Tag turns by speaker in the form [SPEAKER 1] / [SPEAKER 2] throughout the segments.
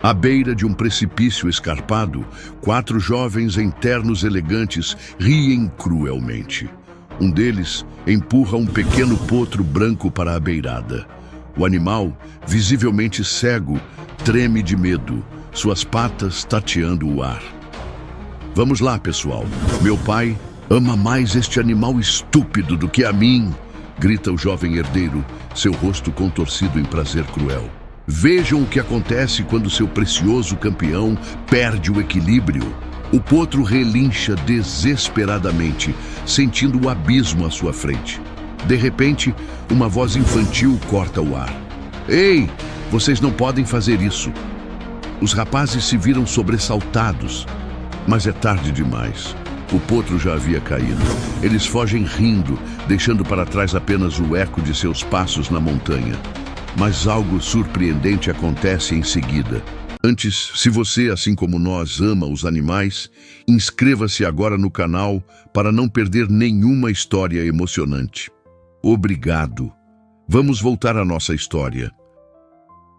[SPEAKER 1] À beira de um precipício escarpado, 4 jovens em ternos elegantes riem cruelmente. Um deles empurra um pequeno potro branco para a beirada. O animal, visivelmente cego, treme de medo, suas patas tateando o ar. Vamos lá, pessoal. Meu pai ama mais este animal estúpido do que a mim, grita o jovem herdeiro, seu rosto contorcido em prazer cruel. Vejam o que acontece quando seu precioso campeão perde o equilíbrio. O potro relincha desesperadamente, sentindo o abismo à sua frente. De repente, uma voz infantil corta o ar. Ei, vocês não podem fazer isso. Os rapazes se viram sobressaltados, mas é tarde demais. O potro já havia caído. Eles fogem rindo, deixando para trás apenas o eco de seus passos na montanha. Mas algo surpreendente acontece em seguida. Antes, se você, assim como nós, ama os animais, inscreva-se agora no canal para não perder nenhuma história emocionante. Obrigado. Vamos voltar à nossa história.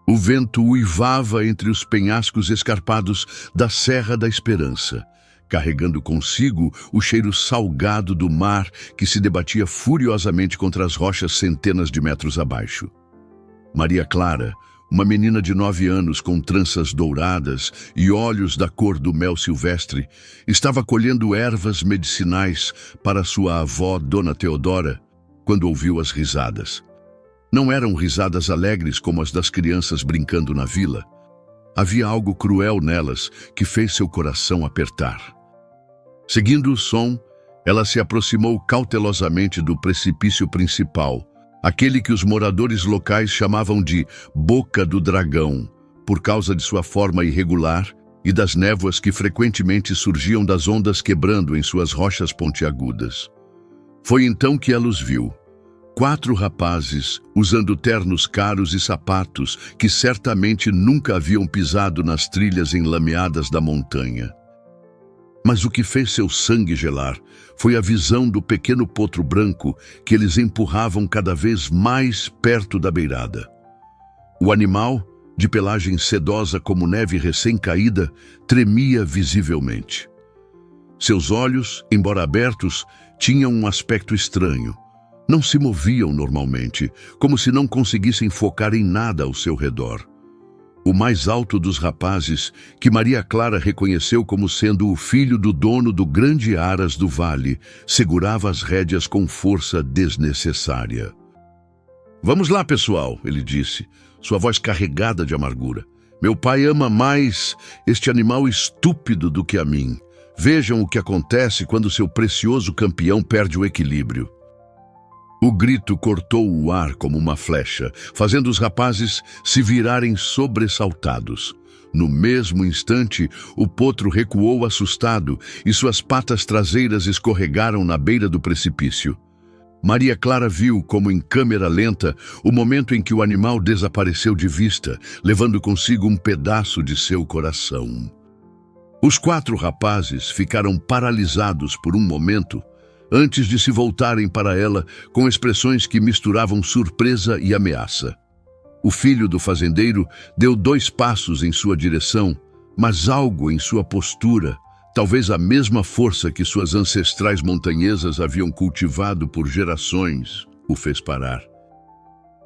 [SPEAKER 1] O vento uivava entre os penhascos escarpados da Serra da Esperança, carregando consigo o cheiro salgado do mar que se debatia furiosamente contra as rochas centenas de metros abaixo. Maria Clara, uma menina de 9 anos com tranças douradas e olhos da cor do mel silvestre, estava colhendo ervas medicinais para sua avó, Dona Teodora, quando ouviu as risadas. Não eram risadas alegres como as das crianças brincando na vila. Havia algo cruel nelas que fez seu coração apertar. Seguindo o som, ela se aproximou cautelosamente do precipício principal, aquele que os moradores locais chamavam de Boca do Dragão, por causa de sua forma irregular e das névoas que frequentemente surgiam das ondas quebrando em suas rochas pontiagudas. Foi então que ela os viu. 4 rapazes, usando ternos caros e sapatos que certamente nunca haviam pisado nas trilhas enlameadas da montanha. Mas o que fez seu sangue gelar foi a visão do pequeno potro branco que eles empurravam cada vez mais perto da beirada. O animal, de pelagem sedosa como neve recém-caída, tremia visivelmente. Seus olhos, embora abertos, tinham um aspecto estranho. Não se moviam normalmente, como se não conseguissem focar em nada ao seu redor. O mais alto dos rapazes, que Maria Clara reconheceu como sendo o filho do dono do grande Aras do Vale, segurava as rédeas com força desnecessária. Vamos lá, pessoal, ele disse, sua voz carregada de amargura. Meu pai ama mais este animal estúpido do que a mim. Vejam o que acontece quando seu precioso campeão perde o equilíbrio. O grito cortou o ar como uma flecha, fazendo os rapazes se virarem sobressaltados. No mesmo instante, o potro recuou assustado e suas patas traseiras escorregaram na beira do precipício. Maria Clara viu, como em câmera lenta, o momento em que o animal desapareceu de vista, levando consigo um pedaço de seu coração. Os 4 rapazes ficaram paralisados por um momento, antes de se voltarem para ela com expressões que misturavam surpresa e ameaça. O filho do fazendeiro deu 2 passos em sua direção, mas algo em sua postura, talvez a mesma força que suas ancestrais montanhesas haviam cultivado por gerações, o fez parar.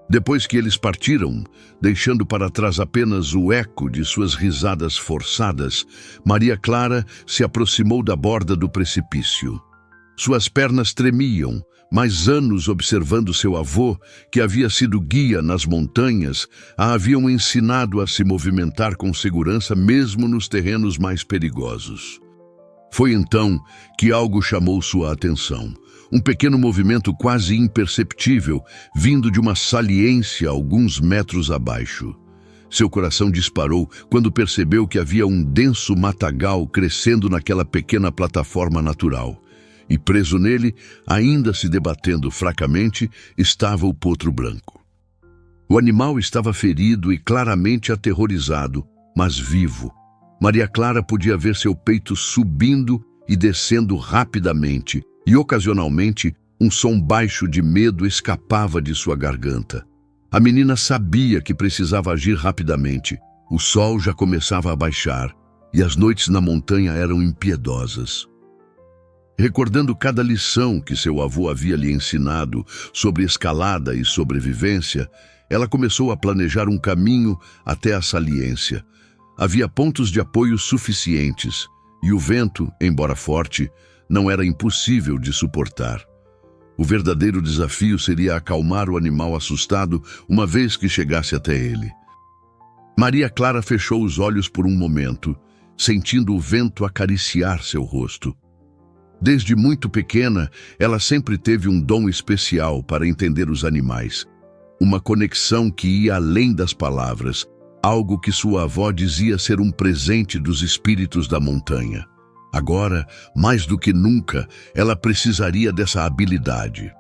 [SPEAKER 1] Depois que eles partiram, deixando para trás apenas o eco de suas risadas forçadas, Maria Clara se aproximou da borda do precipício. Suas pernas tremiam, mas anos observando seu avô, que havia sido guia nas montanhas, a haviam ensinado a se movimentar com segurança mesmo nos terrenos mais perigosos. Foi então que algo chamou sua atenção. Um pequeno movimento quase imperceptível, vindo de uma saliência alguns metros abaixo. Seu coração disparou quando percebeu que havia um denso matagal crescendo naquela pequena plataforma natural. E preso nele, ainda se debatendo fracamente, estava o potro branco. O animal estava ferido e claramente aterrorizado, mas vivo. Maria Clara podia ver seu peito subindo e descendo rapidamente, e ocasionalmente um som baixo de medo escapava de sua garganta. A menina sabia que precisava agir rapidamente, O sol já começava a baixar e as noites na montanha eram impiedosas. Recordando cada lição que seu avô havia lhe ensinado sobre escalada e sobrevivência, ela começou a planejar um caminho até a saliência. Havia pontos de apoio suficientes e o vento, embora forte, não era impossível de suportar. O verdadeiro desafio seria acalmar o animal assustado uma vez que chegasse até ele. Maria Clara fechou os olhos por um momento, sentindo o vento acariciar seu rosto. Desde muito pequena, ela sempre teve um dom especial para entender os animais. Uma conexão que ia além das palavras, algo que sua avó dizia ser um presente dos espíritos da montanha. Agora, mais do que nunca, ela precisaria dessa habilidade.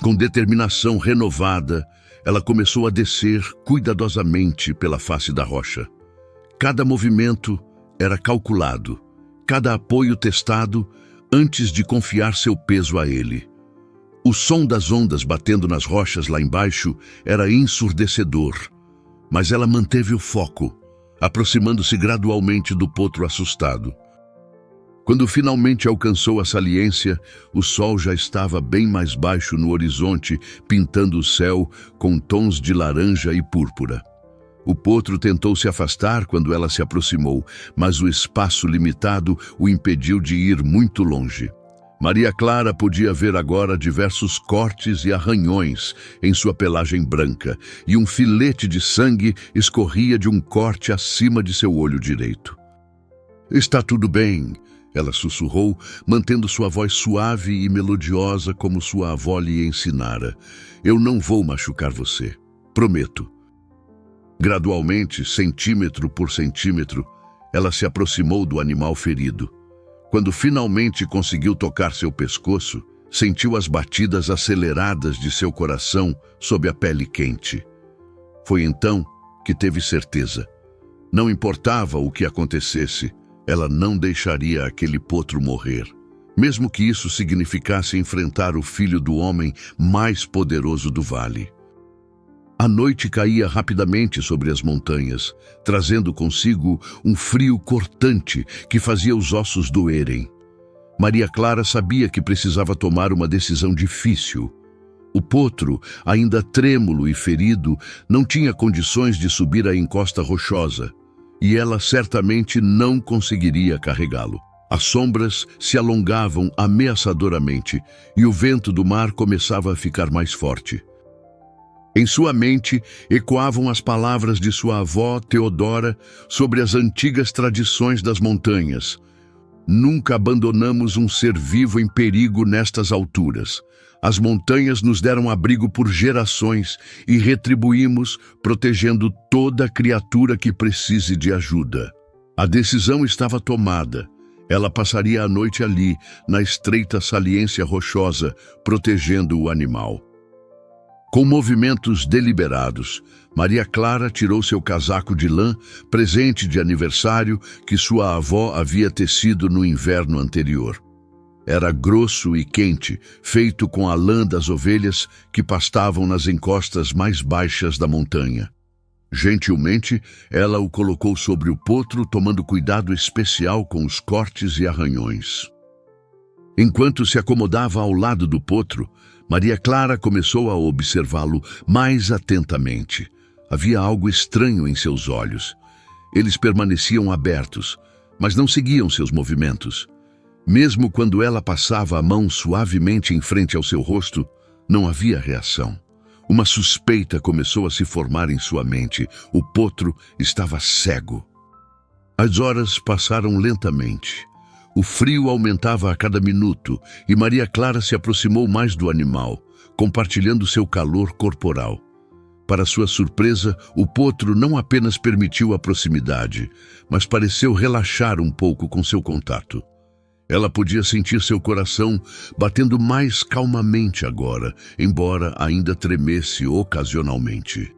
[SPEAKER 1] Com determinação renovada, ela começou a descer cuidadosamente pela face da rocha. Cada movimento era calculado, cada apoio testado antes de confiar seu peso a ele. O som das ondas batendo nas rochas lá embaixo era ensurdecedor, mas ela manteve o foco, aproximando-se gradualmente do potro assustado. Quando finalmente alcançou a saliência, o sol já estava bem mais baixo no horizonte, pintando o céu com tons de laranja e púrpura. O potro tentou se afastar quando ela se aproximou, mas o espaço limitado o impediu de ir muito longe. Maria Clara podia ver agora diversos cortes e arranhões em sua pelagem branca, e um filete de sangue escorria de um corte acima de seu olho direito. "Está tudo bem", ela sussurrou, mantendo sua voz suave e melodiosa como sua avó lhe ensinara. "Eu não vou machucar você, prometo." Gradualmente, centímetro por centímetro, ela se aproximou do animal ferido. Quando finalmente conseguiu tocar seu pescoço, sentiu as batidas aceleradas de seu coração sob a pele quente. Foi então que teve certeza. Não importava o que acontecesse, ela não deixaria aquele potro morrer, mesmo que isso significasse enfrentar o filho do homem mais poderoso do vale. A noite caía rapidamente sobre as montanhas, trazendo consigo um frio cortante que fazia os ossos doerem. Maria Clara sabia que precisava tomar uma decisão difícil. O potro, ainda trêmulo e ferido, não tinha condições de subir a encosta rochosa, e ela certamente não conseguiria carregá-lo. As sombras se alongavam ameaçadoramente, e o vento do mar começava a ficar mais forte. Em sua mente ecoavam as palavras de sua avó Teodora sobre as antigas tradições das montanhas. "Nunca abandonamos um ser vivo em perigo nestas alturas. As montanhas nos deram abrigo por gerações e retribuímos, protegendo toda criatura que precise de ajuda." A decisão estava tomada. Ela passaria a noite ali, na estreita saliência rochosa, protegendo o animal. Com movimentos deliberados, Maria Clara tirou seu casaco de lã, presente de aniversário que sua avó havia tecido no inverno anterior. Era grosso e quente, feito com a lã das ovelhas que pastavam nas encostas mais baixas da montanha. Gentilmente, ela o colocou sobre o potro, tomando cuidado especial com os cortes e arranhões. Enquanto se acomodava ao lado do potro, Maria Clara começou a observá-lo mais atentamente. Havia algo estranho em seus olhos. Eles permaneciam abertos, mas não seguiam seus movimentos. Mesmo quando ela passava a mão suavemente em frente ao seu rosto, não havia reação. Uma suspeita começou a se formar em sua mente. O potro estava cego. As horas passaram lentamente. O frio aumentava a cada minuto e Maria Clara se aproximou mais do animal, compartilhando seu calor corporal. Para sua surpresa, o potro não apenas permitiu a proximidade, mas pareceu relaxar um pouco com seu contato. Ela podia sentir seu coração batendo mais calmamente agora, embora ainda tremesse ocasionalmente.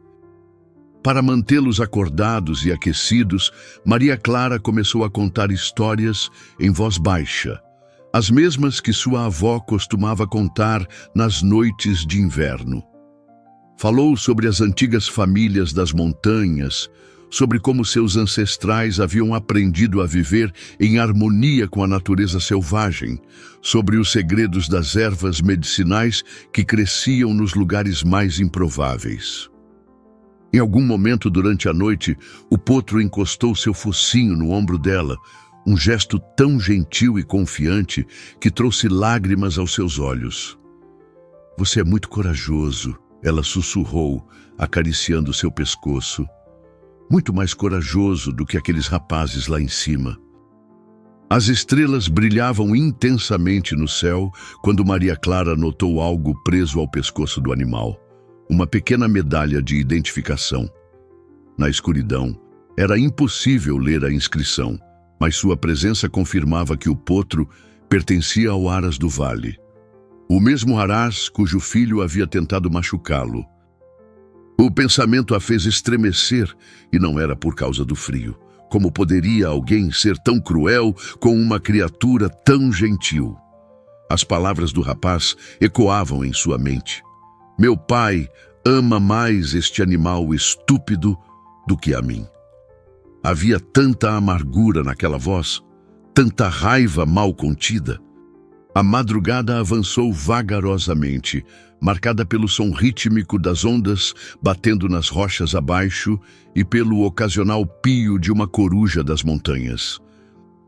[SPEAKER 1] Para mantê-los acordados e aquecidos, Maria Clara começou a contar histórias em voz baixa, as mesmas que sua avó costumava contar nas noites de inverno. Falou sobre as antigas famílias das montanhas, sobre como seus ancestrais haviam aprendido a viver em harmonia com a natureza selvagem, sobre os segredos das ervas medicinais que cresciam nos lugares mais improváveis. Em algum momento durante a noite, o potro encostou seu focinho no ombro dela, um gesto tão gentil e confiante que trouxe lágrimas aos seus olhos. "Você é muito corajoso", ela sussurrou, acariciando seu pescoço. "Muito mais corajoso do que aqueles rapazes lá em cima." As estrelas brilhavam intensamente no céu quando Maria Clara notou algo preso ao pescoço do animal. Uma pequena medalha de identificação. Na escuridão, era impossível ler a inscrição, mas sua presença confirmava que o potro pertencia ao Aras do Vale. O mesmo Aras cujo filho havia tentado machucá-lo. O pensamento a fez estremecer, e não era por causa do frio. Como poderia alguém ser tão cruel com uma criatura tão gentil? As palavras do rapaz ecoavam em sua mente. "Meu pai ama mais este animal estúpido do que a mim." Havia tanta amargura naquela voz, tanta raiva mal contida. A madrugada avançou vagarosamente, marcada pelo som rítmico das ondas batendo nas rochas abaixo e pelo ocasional pio de uma coruja das montanhas.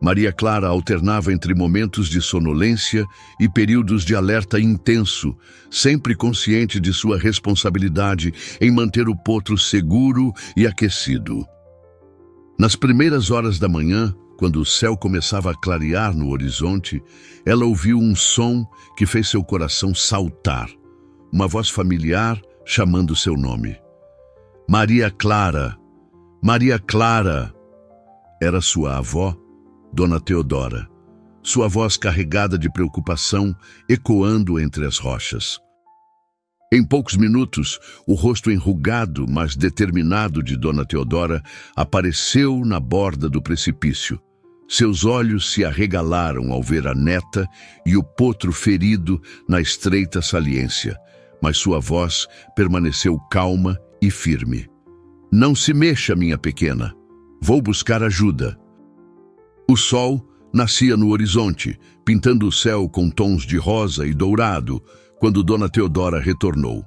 [SPEAKER 1] Maria Clara alternava entre momentos de sonolência e períodos de alerta intenso, sempre consciente de sua responsabilidade em manter o potro seguro e aquecido. Nas primeiras horas da manhã, quando o céu começava a clarear no horizonte, ela ouviu um som que fez seu coração saltar. Uma voz familiar chamando seu nome. "Maria Clara! Maria Clara!" Era sua avó, Dona Teodora, sua voz carregada de preocupação ecoando entre as rochas. Em poucos minutos, o rosto enrugado, mas determinado de Dona Teodora apareceu na borda do precipício. Seus olhos se arregalaram ao ver a neta e o potro ferido na estreita saliência, mas sua voz permaneceu calma e firme. "Não se mexa, minha pequena. Vou buscar ajuda." O sol nascia no horizonte, pintando o céu com tons de rosa e dourado, quando Dona Teodora retornou.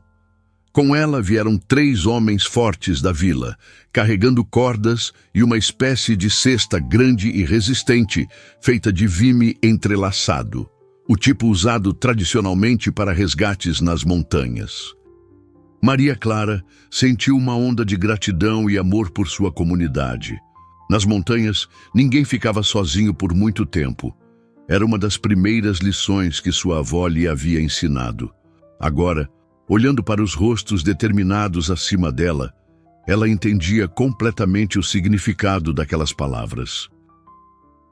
[SPEAKER 1] Com ela vieram 3 homens fortes da vila, carregando cordas e uma espécie de cesta grande e resistente, feita de vime entrelaçado, o tipo usado tradicionalmente para resgates nas montanhas. Maria Clara sentiu uma onda de gratidão e amor por sua comunidade. Nas montanhas, ninguém ficava sozinho por muito tempo. Era uma das primeiras lições que sua avó lhe havia ensinado. Agora, olhando para os rostos determinados acima dela, ela entendia completamente o significado daquelas palavras.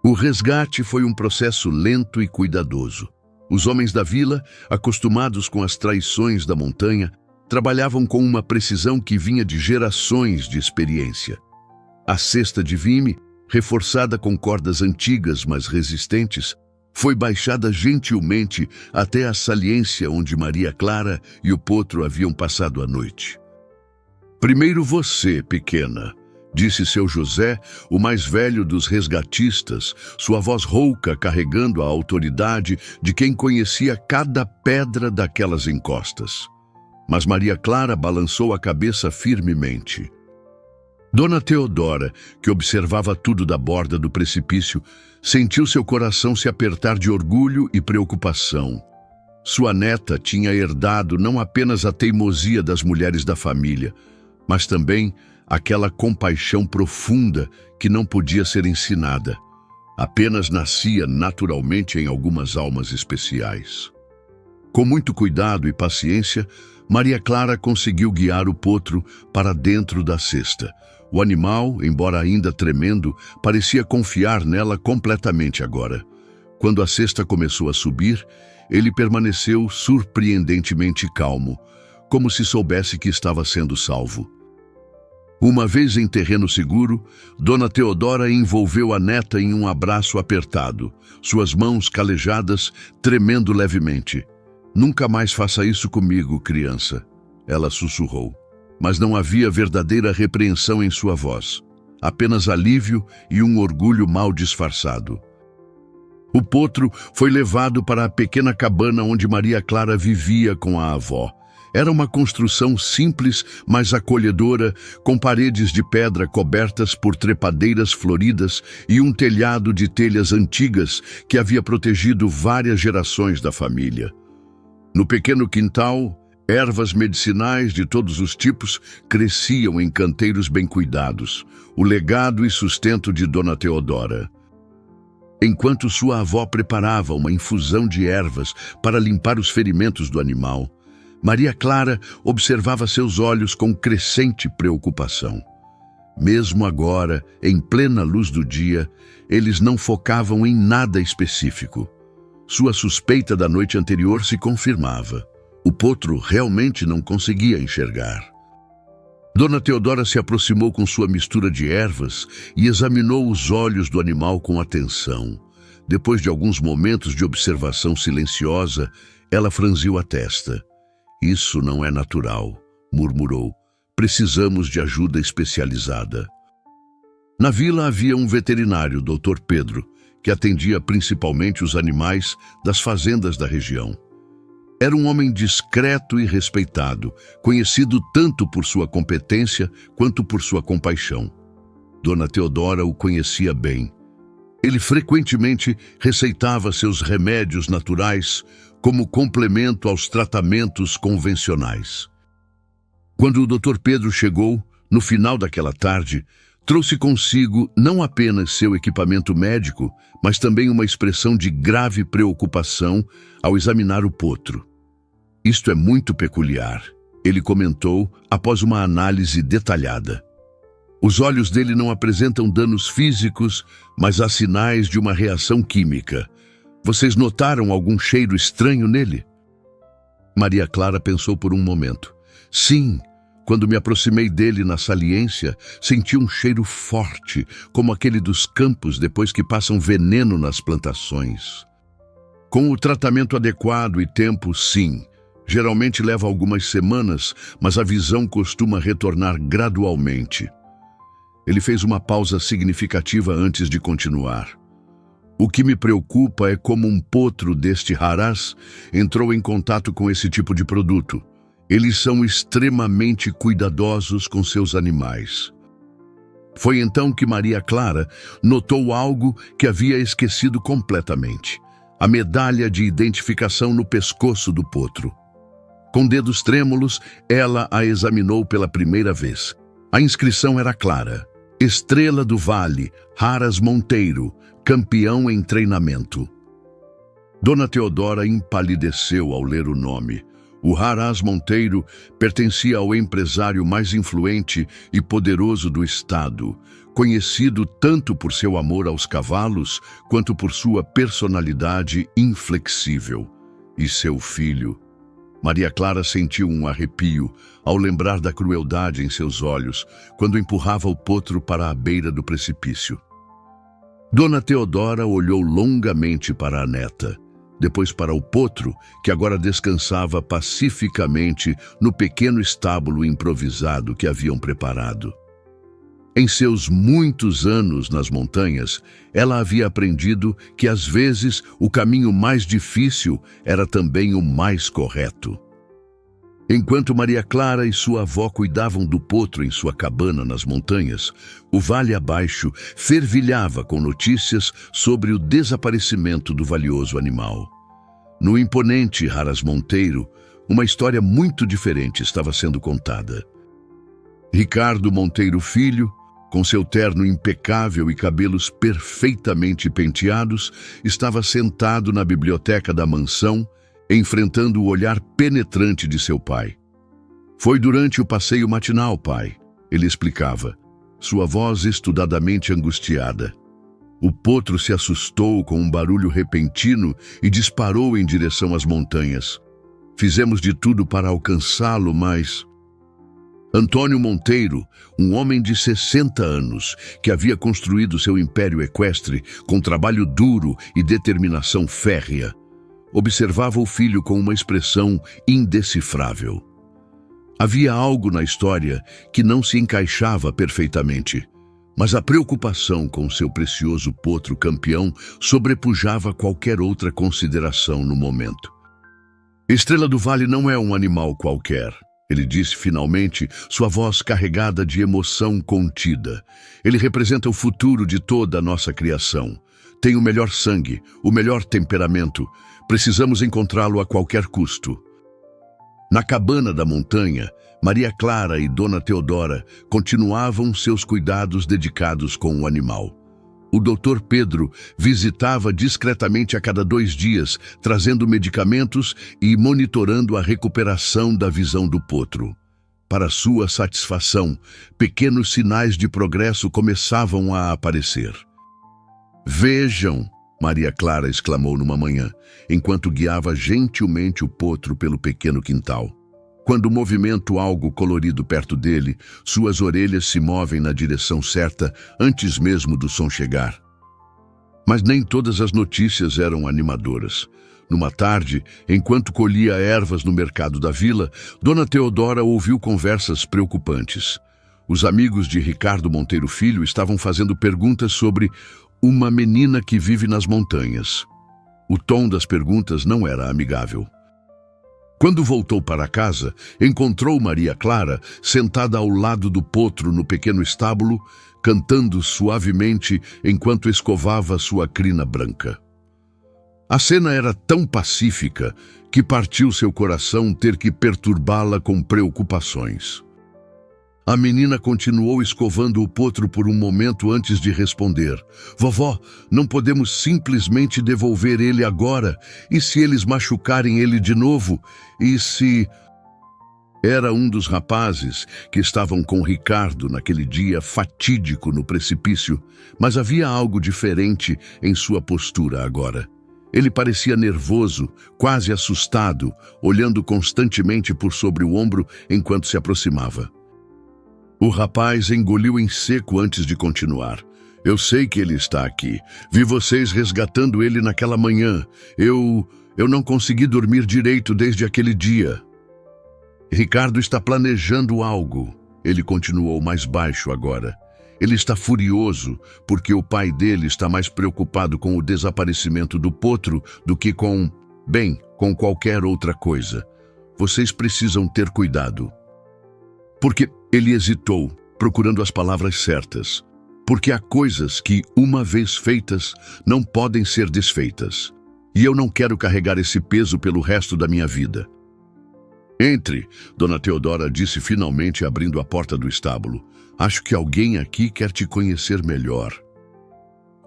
[SPEAKER 1] O resgate foi um processo lento e cuidadoso. Os homens da vila, acostumados com as traições da montanha, trabalhavam com uma precisão que vinha de gerações de experiência. A cesta de vime, reforçada com cordas antigas mas resistentes, foi baixada gentilmente até a saliência onde Maria Clara e o potro haviam passado a noite. "Primeiro você, pequena", disse seu José, o mais velho dos resgatistas, sua voz rouca carregando a autoridade de quem conhecia cada pedra daquelas encostas. Mas Maria Clara balançou a cabeça firmemente. Dona Teodora, que observava tudo da borda do precipício, sentiu seu coração se apertar de orgulho e preocupação. Sua neta tinha herdado não apenas a teimosia das mulheres da família, mas também aquela compaixão profunda que não podia ser ensinada. Apenas nascia naturalmente em algumas almas especiais. Com muito cuidado e paciência, Maria Clara conseguiu guiar o potro para dentro da cesta. O animal, embora ainda tremendo, parecia confiar nela completamente agora. Quando a cesta começou a subir, ele permaneceu surpreendentemente calmo, como se soubesse que estava sendo salvo. Uma vez em terreno seguro, Dona Teodora envolveu a neta em um abraço apertado, suas mãos calejadas tremendo levemente. "Nunca mais faça isso comigo, criança", ela sussurrou. Mas não havia verdadeira repreensão em sua voz, apenas alívio e um orgulho mal disfarçado. O potro foi levado para a pequena cabana onde Maria Clara vivia com a avó. Era uma construção simples, mas acolhedora, com paredes de pedra cobertas por trepadeiras floridas e um telhado de telhas antigas que havia protegido várias gerações da família. No pequeno quintal, ervas medicinais de todos os tipos cresciam em canteiros bem cuidados, o legado e sustento de Dona Teodora. Enquanto sua avó preparava uma infusão de ervas para limpar os ferimentos do animal, Maria Clara observava seus olhos com crescente preocupação. Mesmo agora, em plena luz do dia, eles não focavam em nada específico. Sua suspeita da noite anterior se confirmava. O potro realmente não conseguia enxergar. Dona Teodora se aproximou com sua mistura de ervas e examinou os olhos do animal com atenção. Depois de alguns momentos de observação silenciosa, ela franziu a testa. "Isso não é natural", murmurou. "Precisamos de ajuda especializada." Na vila havia um veterinário, Dr. Pedro, que atendia principalmente os animais das fazendas da região. Era um homem discreto e respeitado, conhecido tanto por sua competência quanto por sua compaixão. Dona Teodora o conhecia bem. Ele frequentemente receitava seus remédios naturais como complemento aos tratamentos convencionais. Quando o Dr. Pedro chegou, no final daquela tarde, trouxe consigo não apenas seu equipamento médico, mas também uma expressão de grave preocupação ao examinar o potro. "Isto é muito peculiar", ele comentou após uma análise detalhada. "Os olhos dele não apresentam danos físicos, mas há sinais de uma reação química. Vocês notaram algum cheiro estranho nele?" Maria Clara pensou por um momento. "Sim, quando me aproximei dele na saliência, senti um cheiro forte, como aquele dos campos depois que passam veneno nas plantações." "Com o tratamento adequado e tempo, sim. Geralmente leva algumas semanas, mas a visão costuma retornar gradualmente." Ele fez uma pausa significativa antes de continuar. "O que me preocupa é como um potro deste Harás entrou em contato com esse tipo de produto. Eles são extremamente cuidadosos com seus animais." Foi então que Maria Clara notou algo que havia esquecido completamente: a medalha de identificação no pescoço do potro. Com dedos trêmulos, ela a examinou pela primeira vez. A inscrição era clara: Estrela do Vale, Harás Monteiro, campeão em treinamento. Dona Teodora empalideceu ao ler o nome. O Harás Monteiro pertencia ao empresário mais influente e poderoso do estado, conhecido tanto por seu amor aos cavalos quanto por sua personalidade inflexível. E seu filho. Maria Clara sentiu um arrepio ao lembrar da crueldade em seus olhos quando empurrava o potro para a beira do precipício. Dona Teodora olhou longamente para a neta, depois para o potro, que agora descansava pacificamente no pequeno estábulo improvisado que haviam preparado. Em seus muitos anos nas montanhas, ela havia aprendido que às vezes o caminho mais difícil era também o mais correto. Enquanto Maria Clara e sua avó cuidavam do potro em sua cabana nas montanhas, o vale abaixo fervilhava com notícias sobre o desaparecimento do valioso animal. No imponente Harás Monteiro, uma história muito diferente estava sendo contada. Ricardo Monteiro Filho, com seu terno impecável e cabelos perfeitamente penteados, estava sentado na biblioteca da mansão, enfrentando o olhar penetrante de seu pai. "Foi durante o passeio matinal, pai", ele explicava, sua voz estudadamente angustiada. O potro se assustou com um barulho repentino e disparou em direção às montanhas. "Fizemos de tudo para alcançá-lo, mas..." Antônio Monteiro, um homem de 60 anos, que havia construído seu império equestre com trabalho duro e determinação férrea, observava o filho com uma expressão indecifrável. Havia algo na história que não se encaixava perfeitamente. Mas a preocupação com seu precioso potro campeão sobrepujava qualquer outra consideração no momento. Estrela do Vale não é um animal qualquer, ele disse finalmente, sua voz carregada de emoção contida. Ele representa o futuro de toda a nossa criação. Tem o melhor sangue, o melhor temperamento. Precisamos encontrá-lo a qualquer custo. Na cabana da montanha, Maria Clara e Dona Teodora continuavam seus cuidados dedicados com o animal. O Dr. Pedro visitava discretamente a cada 2 dias, trazendo medicamentos e monitorando a recuperação da visão do potro. Para sua satisfação, pequenos sinais de progresso começavam a aparecer. "Vejam!" Maria Clara exclamou numa manhã, enquanto guiava gentilmente o potro pelo pequeno quintal. Quando movimento algo colorido perto dele, suas orelhas se movem na direção certa antes mesmo do som chegar. Mas nem todas as notícias eram animadoras. Numa tarde, enquanto colhia ervas no mercado da vila, Dona Teodora ouviu conversas preocupantes. Os amigos de Ricardo Monteiro Filho estavam fazendo perguntas sobre uma menina que vive nas montanhas. O tom das perguntas não era amigável. Quando voltou para casa, encontrou Maria Clara sentada ao lado do potro no pequeno estábulo, cantando suavemente enquanto escovava sua crina branca. A cena era tão pacífica que partiu seu coração ter que perturbá-la com preocupações. A menina continuou escovando o potro por um momento antes de responder. "Vovó, não podemos simplesmente devolver ele agora. E se eles machucarem ele de novo? E se..." Era um dos rapazes que estavam com Ricardo naquele dia fatídico no precipício, mas havia algo diferente em sua postura agora. Ele parecia nervoso, quase assustado, olhando constantemente por sobre o ombro enquanto se aproximava. O rapaz engoliu em seco antes de continuar. "Eu sei que ele está aqui. Vi vocês resgatando ele naquela manhã. Eu não consegui dormir direito desde aquele dia." "Ricardo está planejando algo." Ele continuou mais baixo agora. "Ele está furioso porque o pai dele está mais preocupado com o desaparecimento do potro do que com qualquer outra coisa. Vocês precisam ter cuidado." Porque ele hesitou, procurando as palavras certas. "Porque há coisas que, uma vez feitas, não podem ser desfeitas. E eu não quero carregar esse peso pelo resto da minha vida." "Entre", Dona Teodora disse finalmente, abrindo a porta do estábulo. "Acho que alguém aqui quer te conhecer melhor."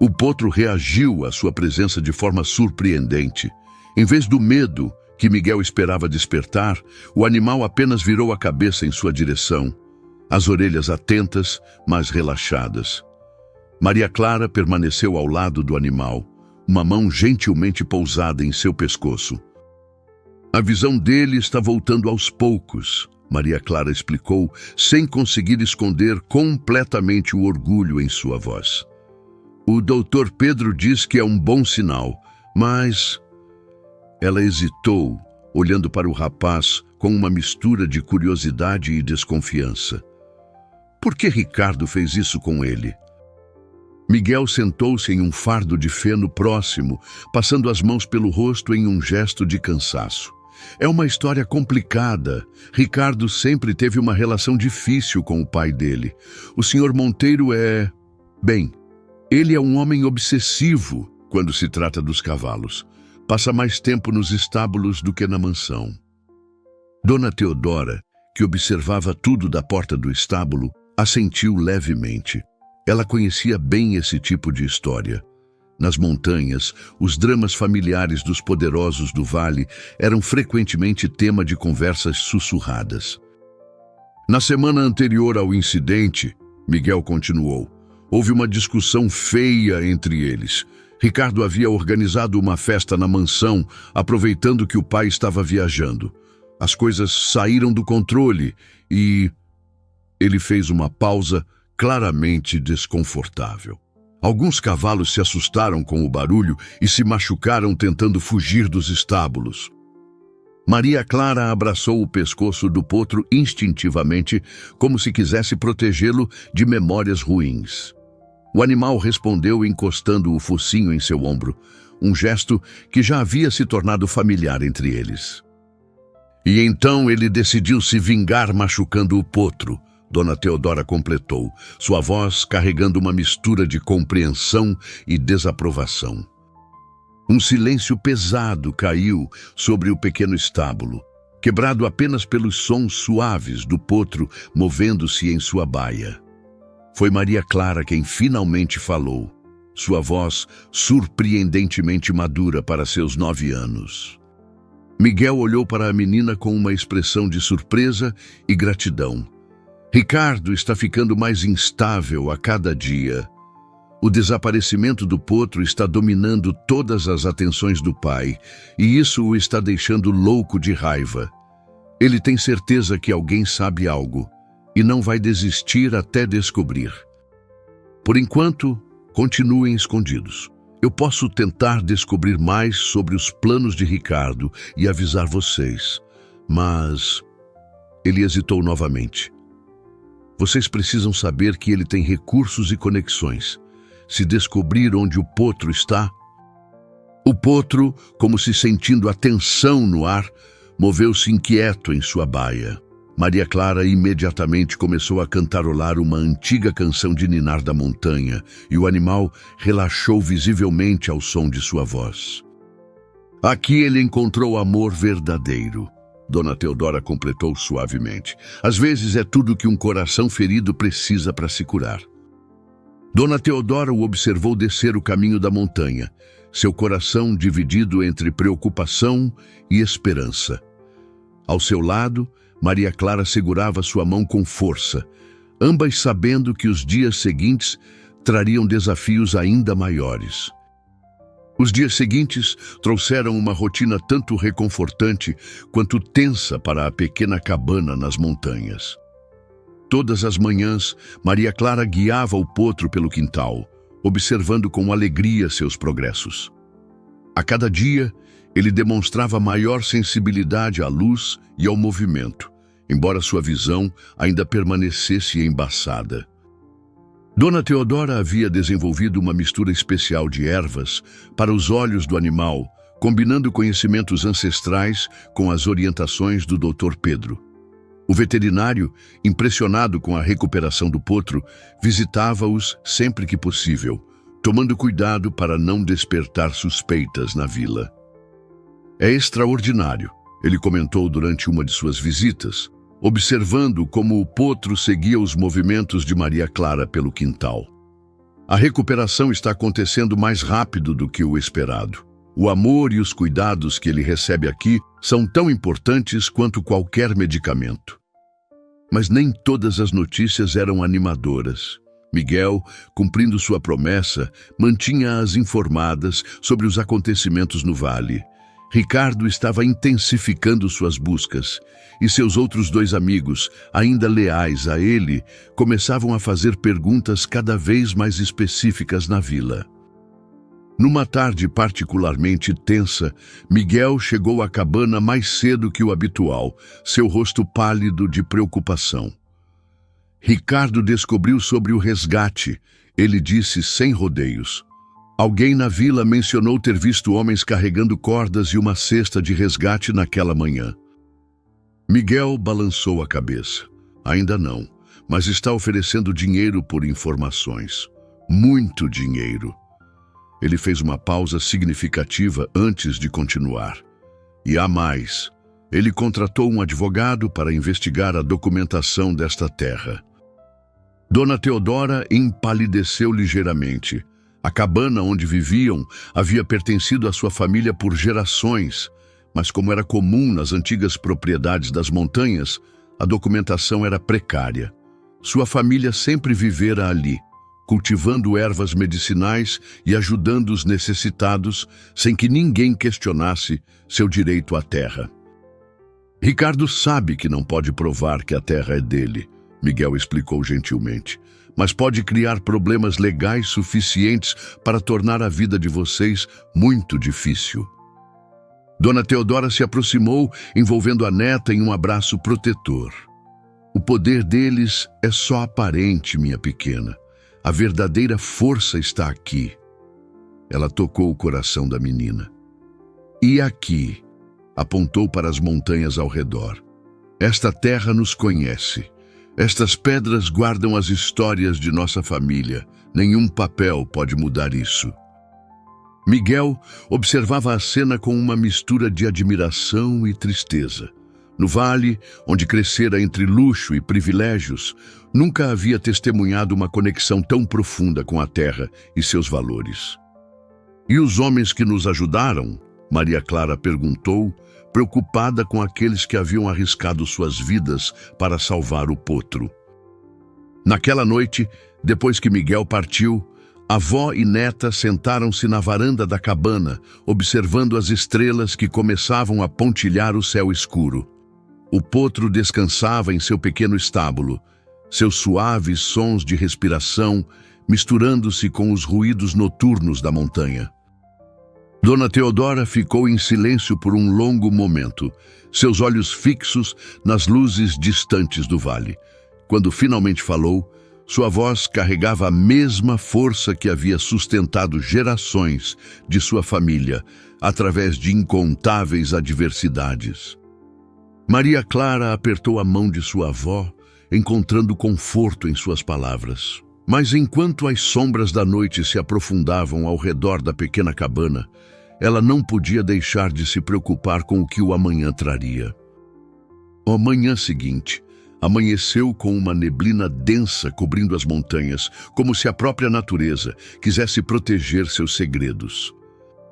[SPEAKER 1] O potro reagiu à sua presença de forma surpreendente. Em vez do medo que Miguel esperava despertar, o animal apenas virou a cabeça em sua direção, as orelhas atentas, mas relaxadas. Maria Clara permaneceu ao lado do animal, uma mão gentilmente pousada em seu pescoço. "A visão dele está voltando aos poucos", Maria Clara explicou, sem conseguir esconder completamente o orgulho em sua voz. "O Dr. Pedro diz que é um bom sinal, mas..." Ela hesitou, olhando para o rapaz com uma mistura de curiosidade e desconfiança. Por que Ricardo fez isso com ele? Miguel sentou-se em um fardo de feno próximo, passando as mãos pelo rosto em um gesto de cansaço. "É uma história complicada. Ricardo sempre teve uma relação difícil com o pai dele. O Sr. Monteiro ele é um homem obsessivo quando se trata dos cavalos. Passa mais tempo nos estábulos do que na mansão." Dona Teodora, que observava tudo da porta do estábulo, assentiu levemente. Ela conhecia bem esse tipo de história. Nas montanhas, os dramas familiares dos poderosos do vale eram frequentemente tema de conversas sussurradas. "Na semana anterior ao incidente", Miguel continuou, "houve uma discussão feia entre eles. Ricardo havia organizado uma festa na mansão, aproveitando que o pai estava viajando. As coisas saíram do controle e..." Ele fez uma pausa claramente desconfortável. "Alguns cavalos se assustaram com o barulho e se machucaram tentando fugir dos estábulos." Maria Clara abraçou o pescoço do potro instintivamente, como se quisesse protegê-lo de memórias ruins. O animal respondeu encostando o focinho em seu ombro, um gesto que já havia se tornado familiar entre eles. E então ele decidiu se vingar machucando o potro, Dona Teodora completou, sua voz carregando uma mistura de compreensão e desaprovação. Um silêncio pesado caiu sobre o pequeno estábulo, quebrado apenas pelos sons suaves do potro movendo-se em sua baia. Foi Maria Clara quem finalmente falou, sua voz surpreendentemente madura para seus 9 anos. Miguel olhou para a menina com uma expressão de surpresa e gratidão. Ricardo está ficando mais instável a cada dia. O desaparecimento do potro está dominando todas as atenções do pai, e isso o está deixando louco de raiva. Ele tem certeza que alguém sabe algo, e não vai desistir até descobrir. Por enquanto, continuem escondidos. Eu posso tentar descobrir mais sobre os planos de Ricardo e avisar vocês, mas... Ele hesitou novamente. Vocês precisam saber que ele tem recursos e conexões. Se descobrir onde o potro está... O potro, como se sentindo a tensão no ar, moveu-se inquieto em sua baia. Maria Clara imediatamente começou a cantarolar uma antiga canção de ninar da montanha, e o animal relaxou visivelmente ao som de sua voz. Aqui ele encontrou amor verdadeiro, Dona Teodora completou suavemente. Às vezes é tudo que um coração ferido precisa para se curar. Dona Teodora o observou descer o caminho da montanha, seu coração dividido entre preocupação e esperança. Ao seu lado, Maria Clara segurava sua mão com força, ambas sabendo que os dias seguintes trariam desafios ainda maiores. Os dias seguintes trouxeram uma rotina tanto reconfortante quanto tensa para a pequena cabana nas montanhas. Todas as manhãs, Maria Clara guiava o potro pelo quintal, observando com alegria seus progressos. A cada dia, ele demonstrava maior sensibilidade à luz e ao movimento, embora sua visão ainda permanecesse embaçada. Dona Teodora havia desenvolvido uma mistura especial de ervas para os olhos do animal, combinando conhecimentos ancestrais com as orientações do Dr. Pedro. O veterinário, impressionado com a recuperação do potro, visitava-os sempre que possível, tomando cuidado para não despertar suspeitas na vila. É extraordinário, ele comentou durante uma de suas visitas, observando como o potro seguia os movimentos de Maria Clara pelo quintal. A recuperação está acontecendo mais rápido do que o esperado. O amor e os cuidados que ele recebe aqui são tão importantes quanto qualquer medicamento. Mas nem todas as notícias eram animadoras. Miguel, cumprindo sua promessa, mantinha-as informadas sobre os acontecimentos no vale. Ricardo estava intensificando suas buscas, e seus outros 2 amigos, ainda leais a ele, começavam a fazer perguntas cada vez mais específicas na vila. Numa tarde particularmente tensa, Miguel chegou à cabana mais cedo que o habitual, seu rosto pálido de preocupação. Ricardo descobriu sobre o resgate, ele disse sem rodeios. Alguém na vila mencionou ter visto homens carregando cordas e uma cesta de resgate naquela manhã. Miguel balançou a cabeça. Ainda não, mas está oferecendo dinheiro por informações. Muito dinheiro. Ele fez uma pausa significativa antes de continuar. E há mais. Ele contratou um advogado para investigar a documentação desta terra. Dona Teodora empalideceu ligeiramente. A cabana onde viviam havia pertencido à sua família por gerações, mas como era comum nas antigas propriedades das montanhas, a documentação era precária. Sua família sempre vivera ali, cultivando ervas medicinais e ajudando os necessitados, sem que ninguém questionasse seu direito à terra. Ricardo sabe que não pode provar que a terra é dele, Miguel explicou gentilmente, mas pode criar problemas legais suficientes para tornar a vida de vocês muito difícil. Dona Teodora se aproximou, envolvendo a neta em um abraço protetor. O poder deles é só aparente, minha pequena. A verdadeira força está aqui. Ela tocou o coração da menina. E aqui, apontou para as montanhas ao redor. Esta terra nos conhece. Estas pedras guardam as histórias de nossa família. Nenhum papel pode mudar isso. Miguel observava a cena com uma mistura de admiração e tristeza. No vale, onde crescera entre luxo e privilégios, nunca havia testemunhado uma conexão tão profunda com a terra e seus valores. E os homens que nos ajudaram? Maria Clara perguntou, preocupada com aqueles que haviam arriscado suas vidas para salvar o potro. Naquela noite, depois que Miguel partiu, avó e neta sentaram-se na varanda da cabana, observando as estrelas que começavam a pontilhar o céu escuro. O potro descansava em seu pequeno estábulo, seus suaves sons de respiração misturando-se com os ruídos noturnos da montanha. Dona Teodora ficou em silêncio por um longo momento, seus olhos fixos nas luzes distantes do vale. Quando finalmente falou, sua voz carregava a mesma força que havia sustentado gerações de sua família através de incontáveis adversidades. Maria Clara apertou a mão de sua avó, encontrando conforto em suas palavras. Mas enquanto as sombras da noite se aprofundavam ao redor da pequena cabana, ela não podia deixar de se preocupar com o que o amanhã traria. A manhã seguinte, amanheceu com uma neblina densa cobrindo as montanhas, como se a própria natureza quisesse proteger seus segredos.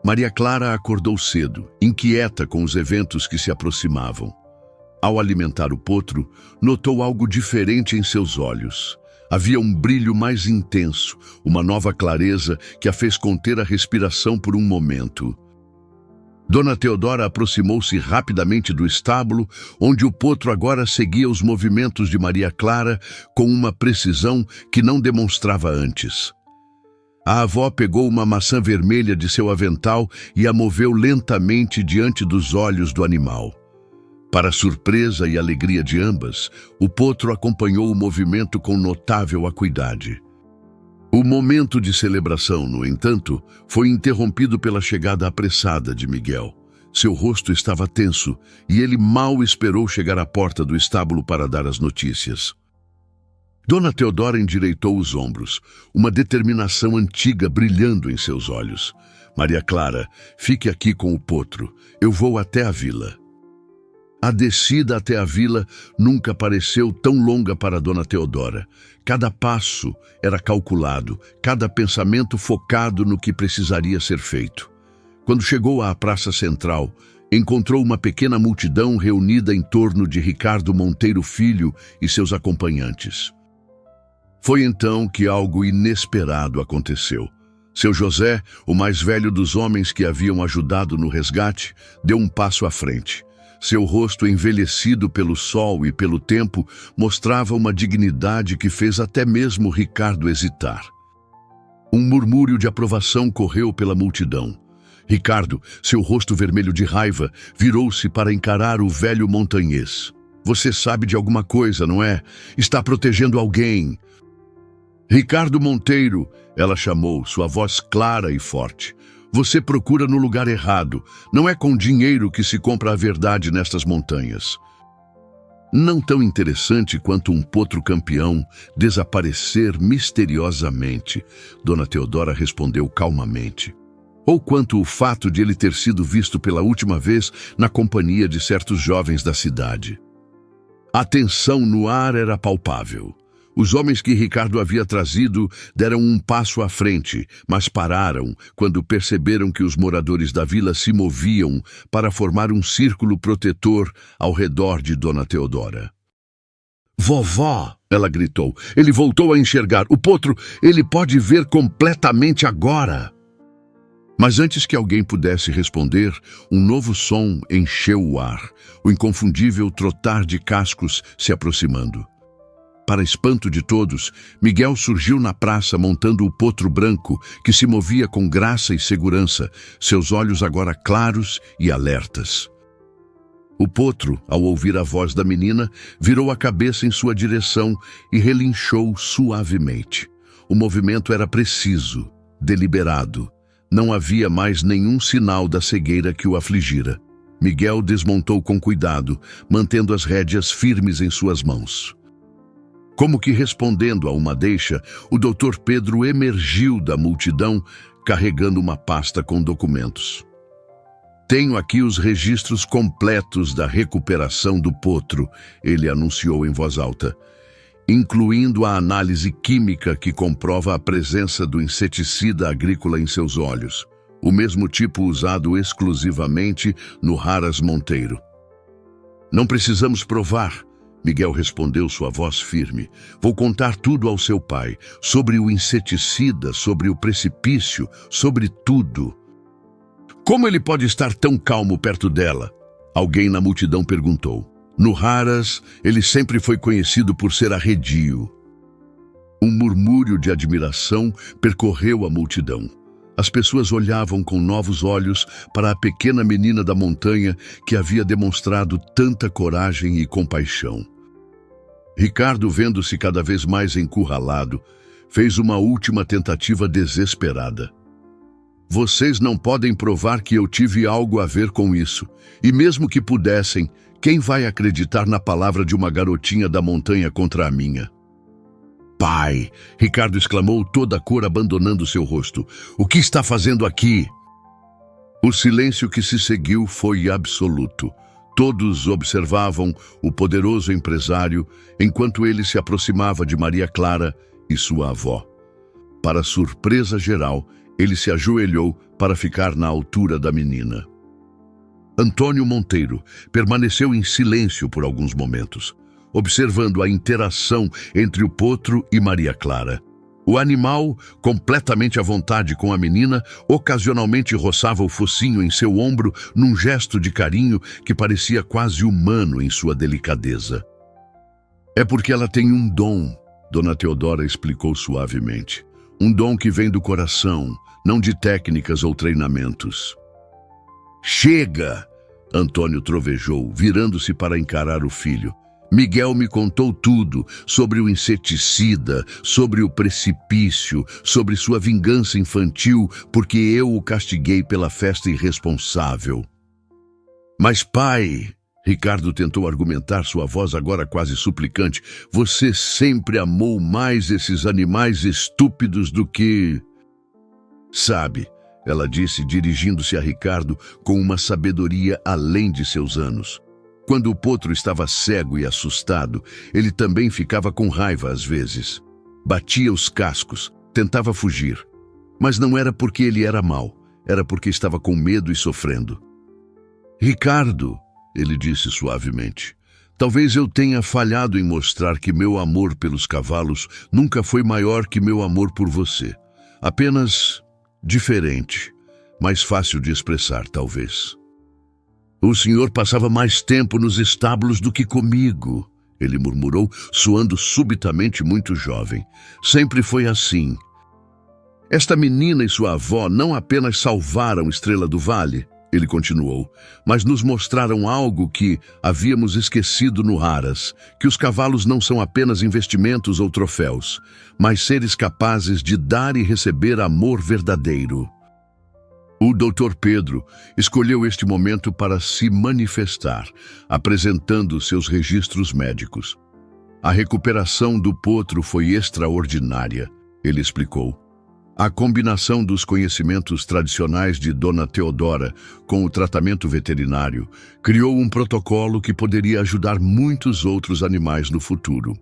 [SPEAKER 1] Maria Clara acordou cedo, inquieta com os eventos que se aproximavam. Ao alimentar o potro, notou algo diferente em seus olhos. Havia um brilho mais intenso, uma nova clareza que a fez conter a respiração por um momento. Dona Teodora aproximou-se rapidamente do estábulo, onde o potro agora seguia os movimentos de Maria Clara com uma precisão que não demonstrava antes. A avó pegou uma maçã vermelha de seu avental e a moveu lentamente diante dos olhos do animal. Para a surpresa e alegria de ambas, o potro acompanhou o movimento com notável acuidade. O momento de celebração, no entanto, foi interrompido pela chegada apressada de Miguel. Seu rosto estava tenso e ele mal esperou chegar à porta do estábulo para dar as notícias. Dona Teodora endireitou os ombros, uma determinação antiga brilhando em seus olhos. Maria Clara, fique aqui com o potro. Eu vou até a vila. A descida até a vila nunca pareceu tão longa para Dona Teodora. Cada passo era calculado, cada pensamento focado no que precisaria ser feito. Quando chegou à praça central, encontrou uma pequena multidão reunida em torno de Ricardo Monteiro Filho e seus acompanhantes. Foi então que algo inesperado aconteceu. Seu José, o mais velho dos homens que haviam ajudado no resgate, deu um passo à frente. Seu rosto envelhecido pelo sol e pelo tempo mostrava uma dignidade que fez até mesmo Ricardo hesitar. Um murmúrio de aprovação correu pela multidão. Ricardo, seu rosto vermelho de raiva, virou-se para encarar o velho montanhês. Você sabe de alguma coisa, não é? Está protegendo alguém. Ricardo Monteiro, ela chamou, sua voz clara e forte. Você procura no lugar errado. Não é com dinheiro que se compra a verdade nestas montanhas. Não tão interessante quanto um potro campeão desaparecer misteriosamente, Dona Teodora respondeu calmamente. Ou quanto o fato de ele ter sido visto pela última vez na companhia de certos jovens da cidade. A tensão no ar era palpável. Os homens que Ricardo havia trazido deram um passo à frente, mas pararam quando perceberam que os moradores da vila se moviam para formar um círculo protetor ao redor de Dona Teodora. Vovó, ela gritou, ele voltou a enxergar. O potro, ele pode ver completamente agora. Mas antes que alguém pudesse responder, um novo som encheu o ar, o inconfundível trotar de cascos se aproximando. Para espanto de todos, Miguel surgiu na praça montando o potro branco, que se movia com graça e segurança, seus olhos agora claros e alertas. O potro, ao ouvir a voz da menina, virou a cabeça em sua direção e relinchou suavemente. O movimento era preciso, deliberado. Não havia mais nenhum sinal da cegueira que o afligira. Miguel desmontou com cuidado, mantendo as rédeas firmes em suas mãos. Como que respondendo a uma deixa, o Dr. Pedro emergiu da multidão, carregando uma pasta com documentos. Tenho aqui os registros completos da recuperação do potro, ele anunciou em voz alta, incluindo a análise química que comprova a presença do inseticida agrícola em seus olhos, o mesmo tipo usado exclusivamente no Haras Monteiro. Não precisamos provar, Miguel respondeu, sua voz firme. Vou contar tudo ao seu pai, sobre o inseticida, sobre o precipício, sobre tudo. Como ele pode estar tão calmo perto dela? Alguém na multidão perguntou. No Haras, ele sempre foi conhecido por ser arredio. Um murmúrio de admiração percorreu a multidão. As pessoas olhavam com novos olhos para a pequena menina da montanha que havia demonstrado tanta coragem e compaixão. Ricardo, vendo-se cada vez mais encurralado, fez uma última tentativa desesperada. Vocês não podem provar que eu tive algo a ver com isso. E mesmo que pudessem, quem vai acreditar na palavra de uma garotinha da montanha contra a minha? Pai! Ricardo exclamou, toda a cor abandonando seu rosto. O que está fazendo aqui? O silêncio que se seguiu foi absoluto. Todos observavam o poderoso empresário enquanto ele se aproximava de Maria Clara e sua avó. Para surpresa geral, ele se ajoelhou para ficar na altura da menina. Antônio Monteiro permaneceu em silêncio por alguns momentos, observando a interação entre o potro e Maria Clara. O animal, completamente à vontade com a menina, ocasionalmente roçava o focinho em seu ombro num gesto de carinho que parecia quase humano em sua delicadeza. É porque ela tem um dom, Dona Teodora explicou suavemente. Um dom que vem do coração, não de técnicas ou treinamentos. Chega! Antônio trovejou, virando-se para encarar o filho. Miguel me contou tudo sobre o inseticida, sobre o precipício, sobre sua vingança infantil, porque eu o castiguei pela festa irresponsável. Mas, pai, Ricardo tentou argumentar, sua voz agora quase suplicante, você sempre amou mais esses animais estúpidos do que... Sabe, ela disse, dirigindo-se a Ricardo com uma sabedoria além de seus anos. Quando o potro estava cego e assustado, ele também ficava com raiva às vezes. Batia os cascos, tentava fugir. Mas não era porque ele era mau, era porque estava com medo e sofrendo. Ricardo, ele disse suavemente, talvez eu tenha falhado em mostrar que meu amor pelos cavalos nunca foi maior que meu amor por você. Apenas diferente, mais fácil de expressar, talvez. O senhor passava mais tempo nos estábulos do que comigo, ele murmurou, soando subitamente muito jovem. Sempre foi assim. Esta menina e sua avó não apenas salvaram Estrela do Vale, ele continuou, mas nos mostraram algo que havíamos esquecido no Haras, que os cavalos não são apenas investimentos ou troféus, mas seres capazes de dar e receber amor verdadeiro. O Dr. Pedro escolheu este momento para se manifestar, apresentando seus registros médicos. A recuperação do potro foi extraordinária, ele explicou. A combinação dos conhecimentos tradicionais de Dona Teodora com o tratamento veterinário criou um protocolo que poderia ajudar muitos outros animais no futuro.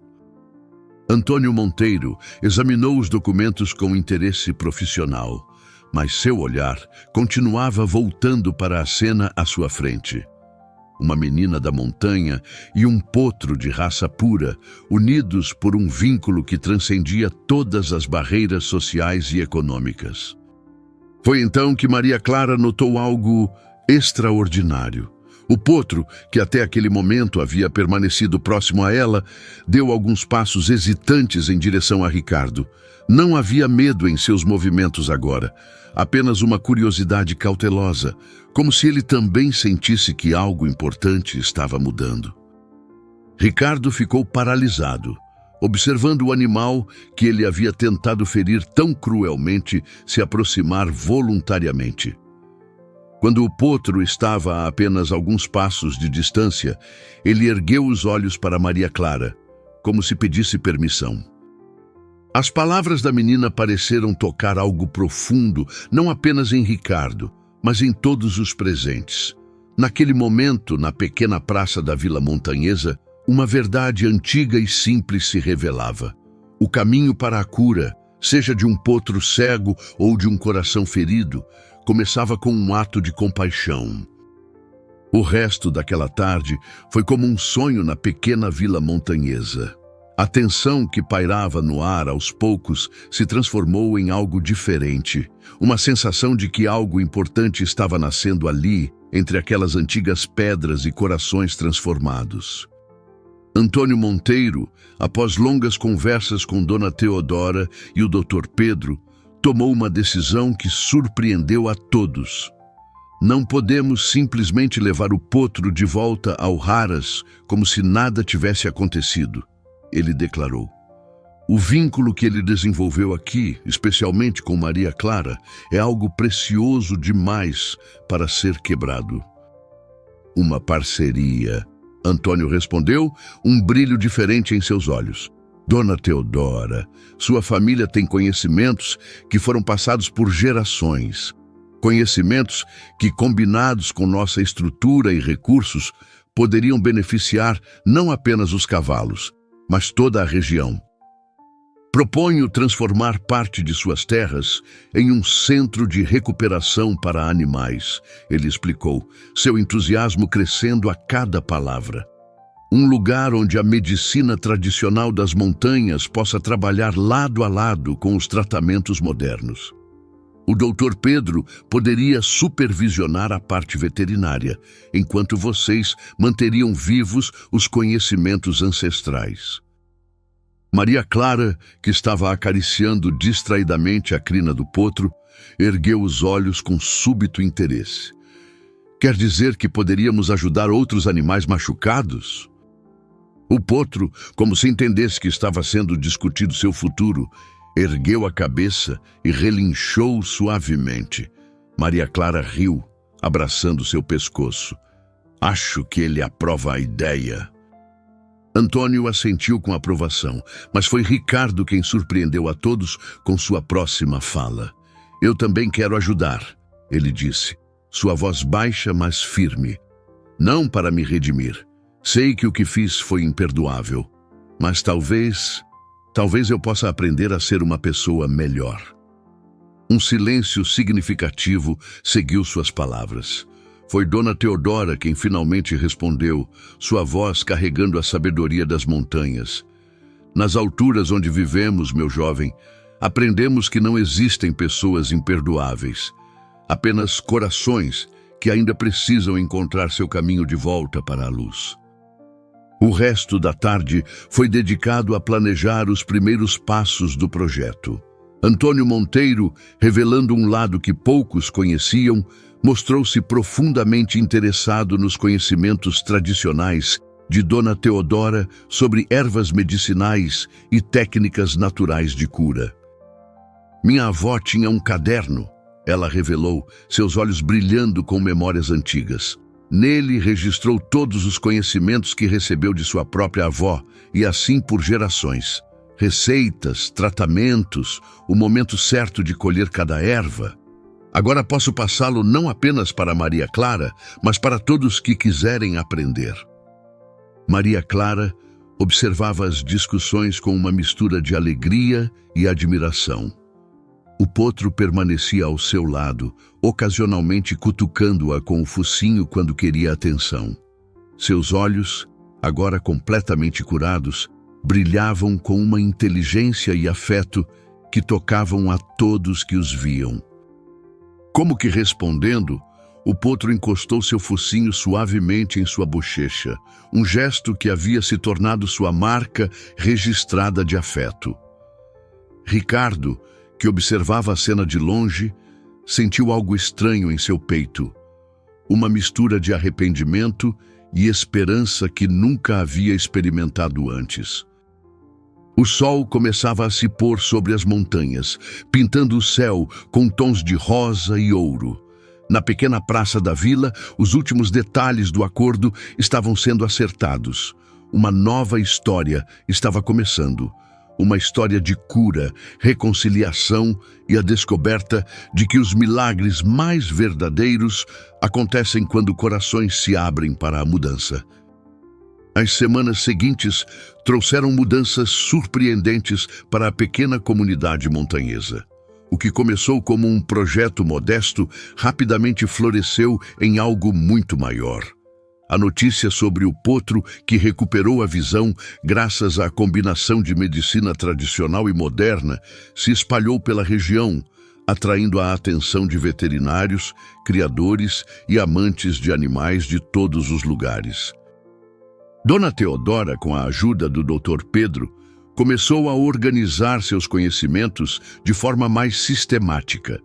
[SPEAKER 1] Antônio Monteiro examinou os documentos com interesse profissional, mas seu olhar continuava voltando para a cena à sua frente. Uma menina da montanha e um potro de raça pura, unidos por um vínculo que transcendia todas as barreiras sociais e econômicas. Foi então que Maria Clara notou algo extraordinário. O potro, que até aquele momento havia permanecido próximo a ela, deu alguns passos hesitantes em direção a Ricardo. Não havia medo em seus movimentos agora, apenas uma curiosidade cautelosa, como se ele também sentisse que algo importante estava mudando. Ricardo ficou paralisado, observando o animal que ele havia tentado ferir tão cruelmente se aproximar voluntariamente. Quando o potro estava a apenas alguns passos de distância, ele ergueu os olhos para Maria Clara, como se pedisse permissão. As palavras da menina pareceram tocar algo profundo, não apenas em Ricardo, mas em todos os presentes. Naquele momento, na pequena praça da Vila Montanhesa, uma verdade antiga e simples se revelava. O caminho para a cura, seja de um potro cego ou de um coração ferido, começava com um ato de compaixão. O resto daquela tarde foi como um sonho na pequena Vila Montanhesa. A tensão que pairava no ar aos poucos se transformou em algo diferente, uma sensação de que algo importante estava nascendo ali, entre aquelas antigas pedras e corações transformados. Antônio Monteiro, após longas conversas com Dona Teodora e o Dr. Pedro, tomou uma decisão que surpreendeu a todos. Não podemos simplesmente levar o potro de volta ao Raras como se nada tivesse acontecido, ele declarou. O vínculo que ele desenvolveu aqui, especialmente com Maria Clara, é algo precioso demais para ser quebrado. Uma parceria, Antônio respondeu, um brilho diferente em seus olhos. Dona Teodora, sua família tem conhecimentos que foram passados por gerações. Conhecimentos que, combinados com nossa estrutura e recursos, poderiam beneficiar não apenas os cavalos, mas toda a região. Proponho transformar parte de suas terras em um centro de recuperação para animais, ele explicou, seu entusiasmo crescendo a cada palavra. Um lugar onde a medicina tradicional das montanhas possa trabalhar lado a lado com os tratamentos modernos. O Dr. Pedro poderia supervisionar a parte veterinária, enquanto vocês manteriam vivos os conhecimentos ancestrais. Maria Clara, que estava acariciando distraidamente a crina do potro, ergueu os olhos com súbito interesse. Quer dizer que poderíamos ajudar outros animais machucados? O potro, como se entendesse que estava sendo discutido seu futuro, ergueu a cabeça e relinchou suavemente. Maria Clara riu, abraçando seu pescoço. Acho que ele aprova a ideia. Antônio assentiu com aprovação, mas foi Ricardo quem surpreendeu a todos com sua próxima fala. Eu também quero ajudar, ele disse, sua voz baixa, mas firme. Não para me redimir. Sei que o que fiz foi imperdoável, mas talvez eu possa aprender a ser uma pessoa melhor. Um silêncio significativo seguiu suas palavras. Foi Dona Teodora quem finalmente respondeu, sua voz carregando a sabedoria das montanhas. Nas alturas onde vivemos, meu jovem, aprendemos que não existem pessoas imperdoáveis, apenas corações que ainda precisam encontrar seu caminho de volta para a luz. O resto da tarde foi dedicado a planejar os primeiros passos do projeto. Antônio Monteiro, revelando um lado que poucos conheciam, mostrou-se profundamente interessado nos conhecimentos tradicionais de Dona Teodora sobre ervas medicinais e técnicas naturais de cura. Minha avó tinha um caderno, ela revelou, seus olhos brilhando com memórias antigas. Nele registrou todos os conhecimentos que recebeu de sua própria avó e assim por gerações. Receitas, tratamentos, o momento certo de colher cada erva. Agora posso passá-lo não apenas para Maria Clara, mas para todos que quiserem aprender. Maria Clara observava as discussões com uma mistura de alegria e admiração. O potro permanecia ao seu lado, ocasionalmente cutucando-a com o focinho quando queria atenção. Seus olhos, agora completamente curados, brilhavam com uma inteligência e afeto que tocavam a todos que os viam. Como que respondendo, o potro encostou seu focinho suavemente em sua bochecha, um gesto que havia se tornado sua marca registrada de afeto. Ricardo, que observava a cena de longe, sentiu algo estranho em seu peito, uma mistura de arrependimento e esperança que nunca havia experimentado antes. O sol começava a se pôr sobre as montanhas, pintando o céu com tons de rosa e ouro. Na pequena praça da vila, os últimos detalhes do acordo estavam sendo acertados. Uma nova história estava começando. Uma história de cura, reconciliação e a descoberta de que os milagres mais verdadeiros acontecem quando corações se abrem para a mudança. As semanas seguintes trouxeram mudanças surpreendentes para a pequena comunidade montanhesa. O que começou como um projeto modesto rapidamente floresceu em algo muito maior. A notícia sobre o potro que recuperou a visão graças à combinação de medicina tradicional e moderna se espalhou pela região, atraindo a atenção de veterinários, criadores e amantes de animais de todos os lugares. Dona Teodora, com a ajuda do Dr. Pedro, começou a organizar seus conhecimentos de forma mais sistemática.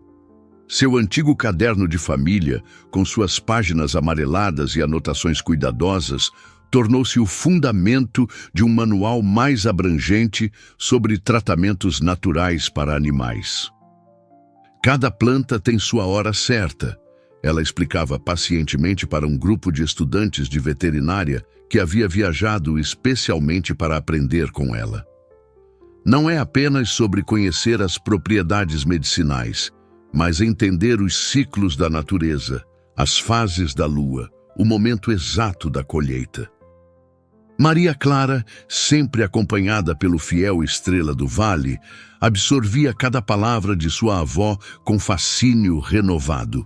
[SPEAKER 1] Seu antigo caderno de família, com suas páginas amareladas e anotações cuidadosas, tornou-se o fundamento de um manual mais abrangente sobre tratamentos naturais para animais. Cada planta tem sua hora certa, ela explicava pacientemente para um grupo de estudantes de veterinária que havia viajado especialmente para aprender com ela. Não é apenas sobre conhecer as propriedades medicinais, mas entender os ciclos da natureza, as fases da lua, o momento exato da colheita. Maria Clara, sempre acompanhada pelo fiel Estrela do Vale, absorvia cada palavra de sua avó com fascínio renovado.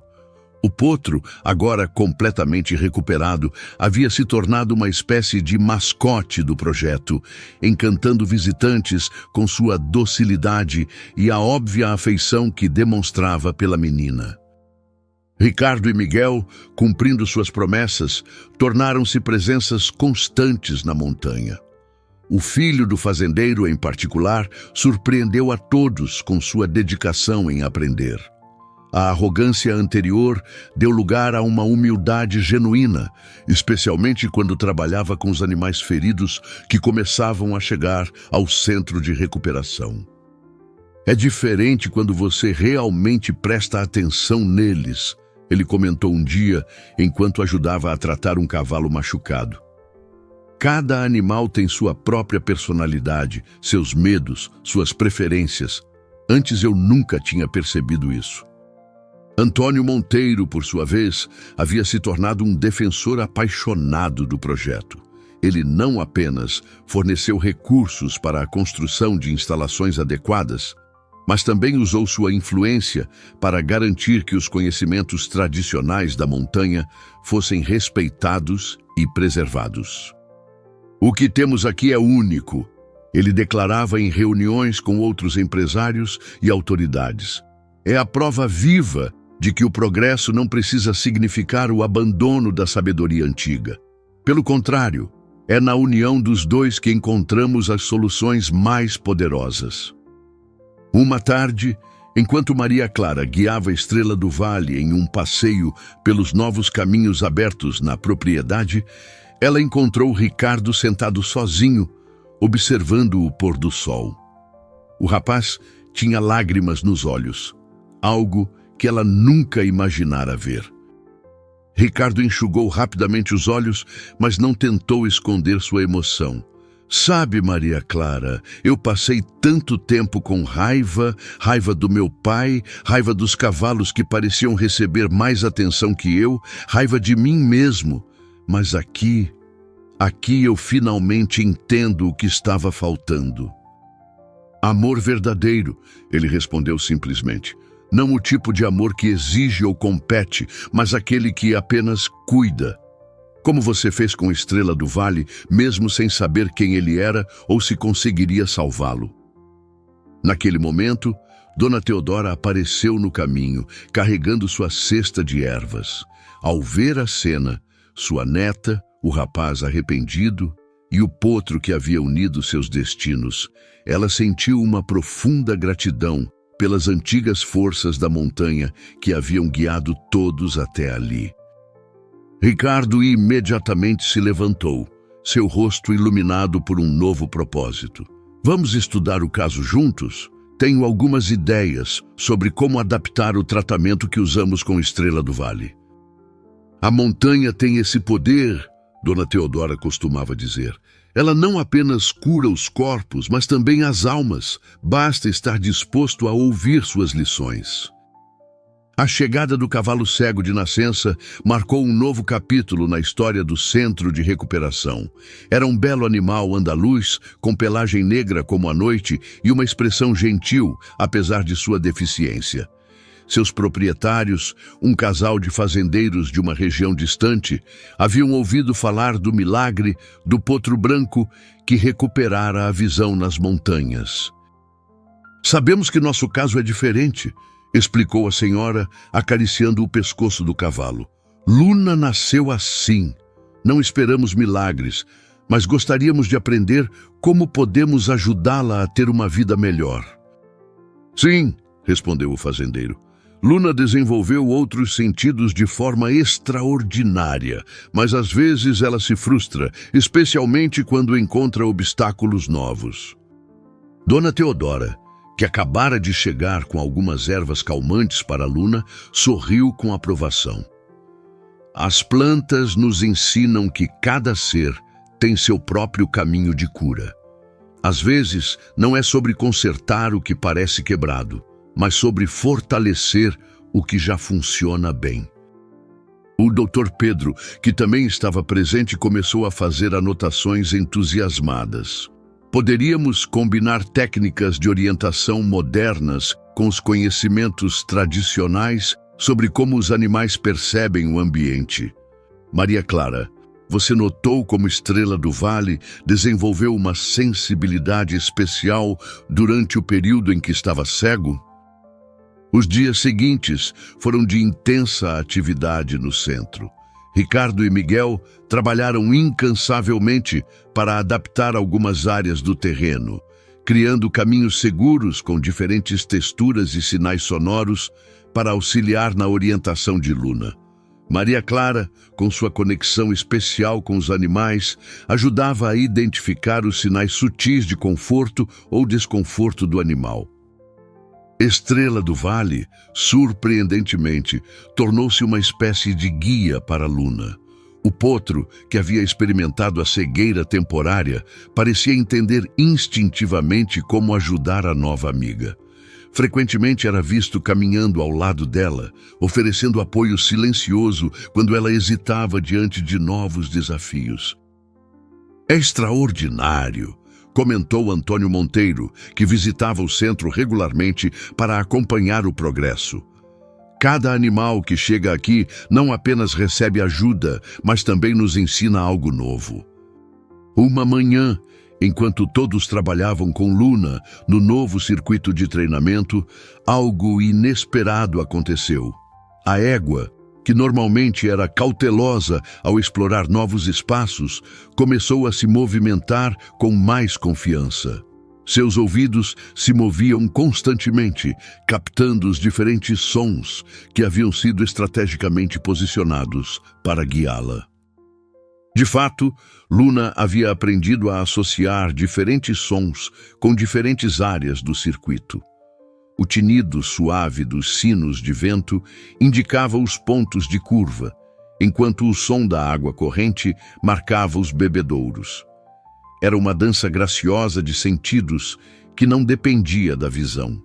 [SPEAKER 1] O potro, agora completamente recuperado, havia se tornado uma espécie de mascote do projeto, encantando visitantes com sua docilidade e a óbvia afeição que demonstrava pela menina. Ricardo e Miguel, cumprindo suas promessas, tornaram-se presenças constantes na montanha. O filho do fazendeiro, em particular, surpreendeu a todos com sua dedicação em aprender. A arrogância anterior deu lugar a uma humildade genuína, especialmente quando trabalhava com os animais feridos que começavam a chegar ao centro de recuperação. É diferente quando você realmente presta atenção neles, ele comentou um dia enquanto ajudava a tratar um cavalo machucado. Cada animal tem sua própria personalidade, seus medos, suas preferências. Antes eu nunca tinha percebido isso. Antônio Monteiro, por sua vez, havia se tornado um defensor apaixonado do projeto. Ele não apenas forneceu recursos para a construção de instalações adequadas, mas também usou sua influência para garantir que os conhecimentos tradicionais da montanha fossem respeitados e preservados. O que temos aqui é único, ele declarava em reuniões com outros empresários e autoridades. É a prova viva de que o progresso não precisa significar o abandono da sabedoria antiga. Pelo contrário, é na união dos dois que encontramos as soluções mais poderosas. Uma tarde, enquanto Maria Clara guiava a Estrela do Vale em um passeio pelos novos caminhos abertos na propriedade, ela encontrou Ricardo sentado sozinho, observando o pôr do sol. O rapaz tinha lágrimas nos olhos, algo que ela nunca imaginara ver. Ricardo enxugou rapidamente os olhos, mas não tentou esconder sua emoção. Sabe, Maria Clara, eu passei tanto tempo com raiva do meu pai, raiva dos cavalos que pareciam receber mais atenção que eu, raiva de mim mesmo. Mas aqui eu finalmente entendo o que estava faltando. Amor verdadeiro, ele respondeu simplesmente. Não o tipo de amor que exige ou compete, mas aquele que apenas cuida. Como você fez com a Estrela do Vale, mesmo sem saber quem ele era ou se conseguiria salvá-lo. Naquele momento, Dona Teodora apareceu no caminho, carregando sua cesta de ervas. Ao ver a cena, sua neta, o rapaz arrependido e o potro que havia unido seus destinos, ela sentiu uma profunda gratidão pelas antigas forças da montanha que haviam guiado todos até ali. Ricardo imediatamente se levantou, seu rosto iluminado por um novo propósito. Vamos estudar o caso juntos? Tenho algumas ideias sobre como adaptar o tratamento que usamos com Estrela do Vale. A montanha tem esse poder, Dona Teodora costumava dizer. Ela não apenas cura os corpos, mas também as almas. Basta estar disposto a ouvir suas lições. A chegada do cavalo cego de nascença marcou um novo capítulo na história do Centro de Recuperação. Era um belo animal andaluz, com pelagem negra como a noite e uma expressão gentil, apesar de sua deficiência. Seus proprietários, um casal de fazendeiros de uma região distante, haviam ouvido falar do milagre do potro branco que recuperara a visão nas montanhas. Sabemos que nosso caso é diferente, explicou a senhora, acariciando o pescoço do cavalo. Luna nasceu assim. Não esperamos milagres, mas gostaríamos de aprender como podemos ajudá-la a ter uma vida melhor. Sim, respondeu o fazendeiro. Luna desenvolveu outros sentidos de forma extraordinária, mas às vezes ela se frustra, especialmente quando encontra obstáculos novos. Dona Teodora, que acabara de chegar com algumas ervas calmantes para Luna, sorriu com aprovação. As plantas nos ensinam que cada ser tem seu próprio caminho de cura. Às vezes, não é sobre consertar o que parece quebrado, mas sobre fortalecer o que já funciona bem. O Dr. Pedro, que também estava presente, começou a fazer anotações entusiasmadas. Poderíamos combinar técnicas de orientação modernas com os conhecimentos tradicionais sobre como os animais percebem o ambiente. Maria Clara, você notou como Estrela do Vale desenvolveu uma sensibilidade especial durante o período em que estava cego? Os dias seguintes foram de intensa atividade no centro. Ricardo e Miguel trabalharam incansavelmente para adaptar algumas áreas do terreno, criando caminhos seguros com diferentes texturas e sinais sonoros para auxiliar na orientação de Luna. Maria Clara, com sua conexão especial com os animais, ajudava a identificar os sinais sutis de conforto ou desconforto do animal. Estrela do Vale, surpreendentemente, tornou-se uma espécie de guia para Luna. O potro, que havia experimentado a cegueira temporária, parecia entender instintivamente como ajudar a nova amiga. Frequentemente era visto caminhando ao lado dela, oferecendo apoio silencioso quando ela hesitava diante de novos desafios. É extraordinário, comentou Antônio Monteiro, que visitava o centro regularmente para acompanhar o progresso. Cada animal que chega aqui não apenas recebe ajuda, mas também nos ensina algo novo. Uma manhã, enquanto todos trabalhavam com Luna no novo circuito de treinamento, algo inesperado aconteceu. A égua, que normalmente era cautelosa ao explorar novos espaços, começou a se movimentar com mais confiança. Seus ouvidos se moviam constantemente, captando os diferentes sons que haviam sido estrategicamente posicionados para guiá-la. De fato, Luna havia aprendido a associar diferentes sons com diferentes áreas do circuito. O tinido suave dos sinos de vento indicava os pontos de curva, enquanto o som da água corrente marcava os bebedouros. Era uma dança graciosa de sentidos que não dependia da visão.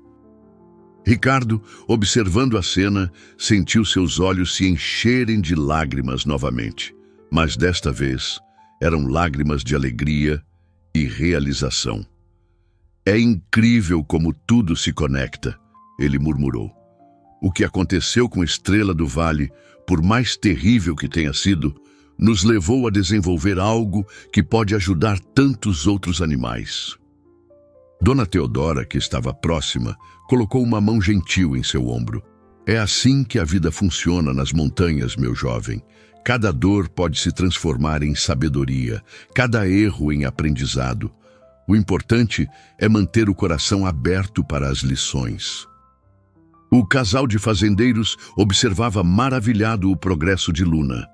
[SPEAKER 1] Ricardo, observando a cena, sentiu seus olhos se encherem de lágrimas novamente, mas desta vez eram lágrimas de alegria e realização. É incrível como tudo se conecta, ele murmurou. O que aconteceu com Estrela do Vale, por mais terrível que tenha sido, nos levou a desenvolver algo que pode ajudar tantos outros animais. Dona Teodora, que estava próxima, colocou uma mão gentil em seu ombro. É assim que a vida funciona nas montanhas, meu jovem. Cada dor pode se transformar em sabedoria, cada erro em aprendizado. O importante é manter o coração aberto para as lições. O casal de fazendeiros observava maravilhado o progresso de Luna.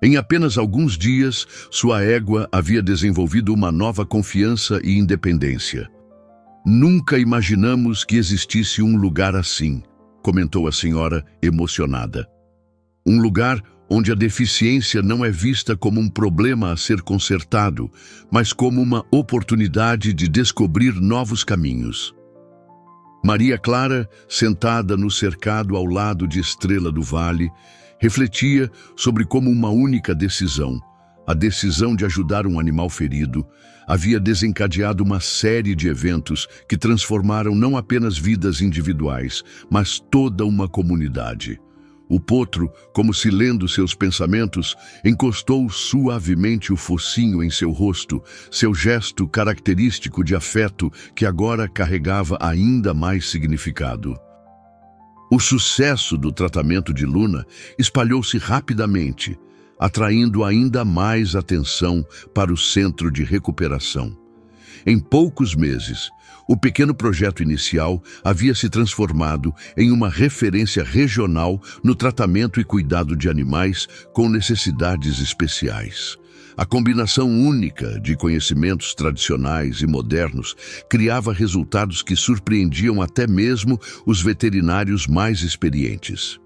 [SPEAKER 1] Em apenas alguns dias, sua égua havia desenvolvido uma nova confiança e independência. Nunca imaginamos que existisse um lugar assim, comentou a senhora emocionada. Um lugar onde a deficiência não é vista como um problema a ser consertado, mas como uma oportunidade de descobrir novos caminhos. Maria Clara, sentada no cercado ao lado de Estrela do Vale, refletia sobre como uma única decisão, a decisão de ajudar um animal ferido, havia desencadeado uma série de eventos que transformaram não apenas vidas individuais, mas toda uma comunidade. O potro, como se lendo seus pensamentos, encostou suavemente o focinho em seu rosto, seu gesto característico de afeto que agora carregava ainda mais significado. O sucesso do tratamento de Luna espalhou-se rapidamente, atraindo ainda mais atenção para o centro de recuperação. Em poucos meses, o pequeno projeto inicial havia se transformado em uma referência regional no tratamento e cuidado de animais com necessidades especiais. A combinação única de conhecimentos tradicionais e modernos criava resultados que surpreendiam até mesmo os veterinários mais experientes.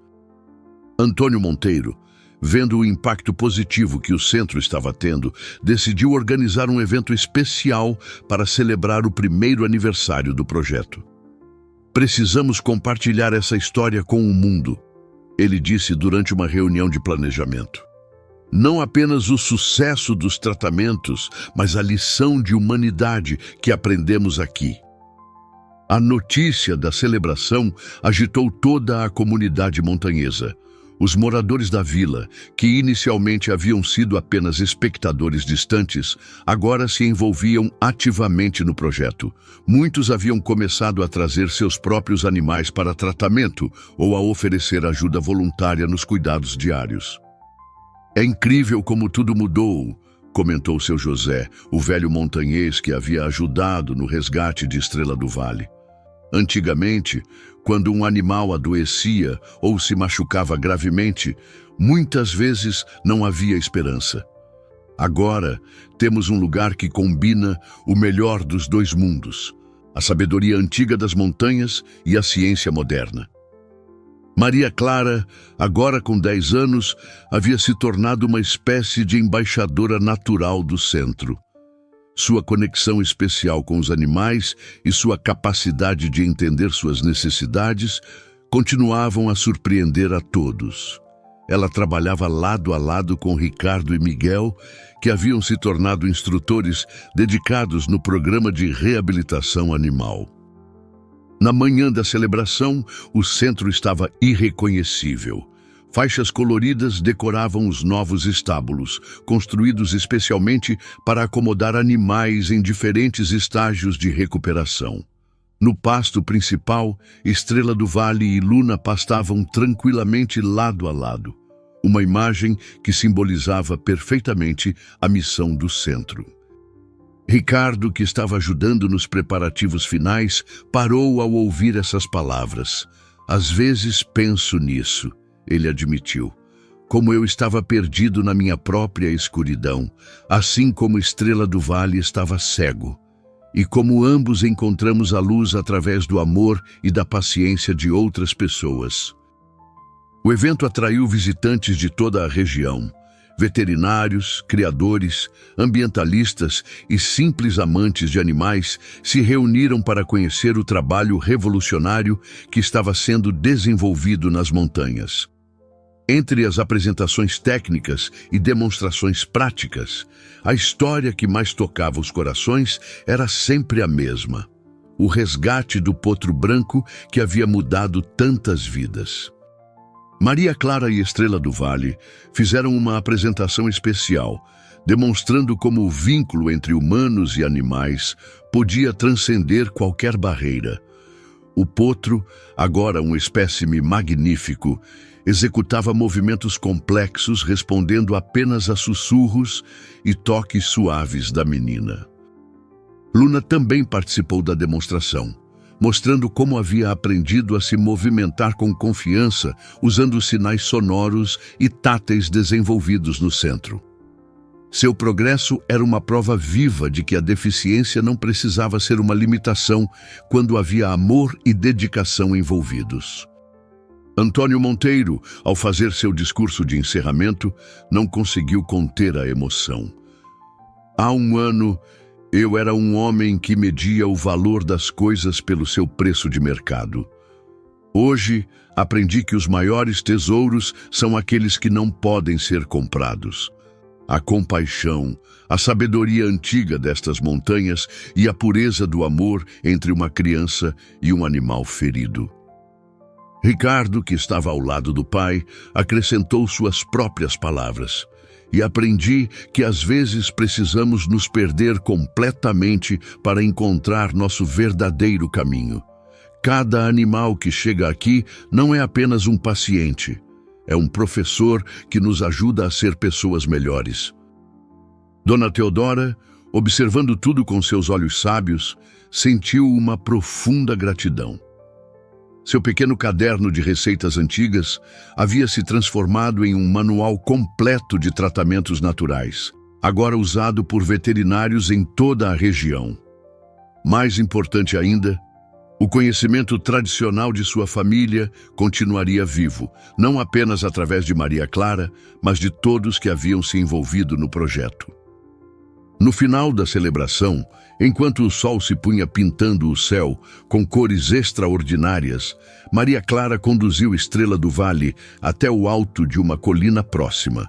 [SPEAKER 1] Antônio Monteiro, vendo o impacto positivo que o centro estava tendo, decidiu organizar um evento especial para celebrar o primeiro aniversário do projeto. Precisamos compartilhar essa história com o mundo, ele disse durante uma reunião de planejamento. Não apenas o sucesso dos tratamentos, mas a lição de humanidade que aprendemos aqui. A notícia da celebração agitou toda a comunidade montanhesa. Os moradores da vila, que inicialmente haviam sido apenas espectadores distantes, agora se envolviam ativamente no projeto. Muitos haviam começado a trazer seus próprios animais para tratamento ou a oferecer ajuda voluntária nos cuidados diários. É incrível como tudo mudou, comentou seu José, o velho montanhês que havia ajudado no resgate de Estrela do Vale. Antigamente, quando um animal adoecia ou se machucava gravemente, muitas vezes não havia esperança. Agora, temos um lugar que combina o melhor dos dois mundos, a sabedoria antiga das montanhas e a ciência moderna. Maria Clara, agora com 10 anos, havia se tornado uma espécie de embaixadora natural do centro. Sua conexão especial com os animais e sua capacidade de entender suas necessidades continuavam a surpreender a todos. Ela trabalhava lado a lado com Ricardo e Miguel, que haviam se tornado instrutores dedicados no programa de reabilitação animal. Na manhã da celebração, o centro estava irreconhecível. Faixas coloridas decoravam os novos estábulos, construídos especialmente para acomodar animais em diferentes estágios de recuperação. No pasto principal, Estrela do Vale e Luna pastavam tranquilamente lado a lado, uma imagem que simbolizava perfeitamente a missão do centro. Ricardo, que estava ajudando nos preparativos finais, parou ao ouvir essas palavras. Às vezes penso nisso, ele admitiu. Como eu estava perdido na minha própria escuridão, assim como Estrela do Vale estava cego. E como ambos encontramos a luz através do amor e da paciência de outras pessoas. O evento atraiu visitantes de toda a região. Veterinários, criadores, ambientalistas e simples amantes de animais se reuniram para conhecer o trabalho revolucionário que estava sendo desenvolvido nas montanhas. Entre as apresentações técnicas e demonstrações práticas, a história que mais tocava os corações era sempre a mesma: o resgate do potro branco que havia mudado tantas vidas. Maria Clara e Estrela do Vale fizeram uma apresentação especial, demonstrando como o vínculo entre humanos e animais podia transcender qualquer barreira. O potro, agora um espécime magnífico, executava movimentos complexos respondendo apenas a sussurros e toques suaves da menina. Luna também participou da demonstração, mostrando como havia aprendido a se movimentar com confiança usando sinais sonoros e táteis desenvolvidos no centro. Seu progresso era uma prova viva de que a deficiência não precisava ser uma limitação quando havia amor e dedicação envolvidos. Antônio Monteiro, ao fazer seu discurso de encerramento, não conseguiu conter a emoção. Há um ano, eu era um homem que media o valor das coisas pelo seu preço de mercado. Hoje, aprendi que os maiores tesouros são aqueles que não podem ser comprados. A compaixão, a sabedoria antiga destas montanhas e a pureza do amor entre uma criança e um animal ferido. Ricardo, que estava ao lado do pai, acrescentou suas próprias palavras. E aprendi que às vezes precisamos nos perder completamente para encontrar nosso verdadeiro caminho. Cada animal que chega aqui não é apenas um paciente, é um professor que nos ajuda a ser pessoas melhores. Dona Teodora, observando tudo com seus olhos sábios, sentiu uma profunda gratidão. Seu pequeno caderno de receitas antigas havia se transformado em um manual completo de tratamentos naturais, agora usado por veterinários em toda a região. Mais importante ainda, o conhecimento tradicional de sua família continuaria vivo, não apenas através de Maria Clara, mas de todos que haviam se envolvido no projeto. No final da celebração, enquanto o sol se punha pintando o céu com cores extraordinárias, Maria Clara conduziu Estrela do Vale até o alto de uma colina próxima.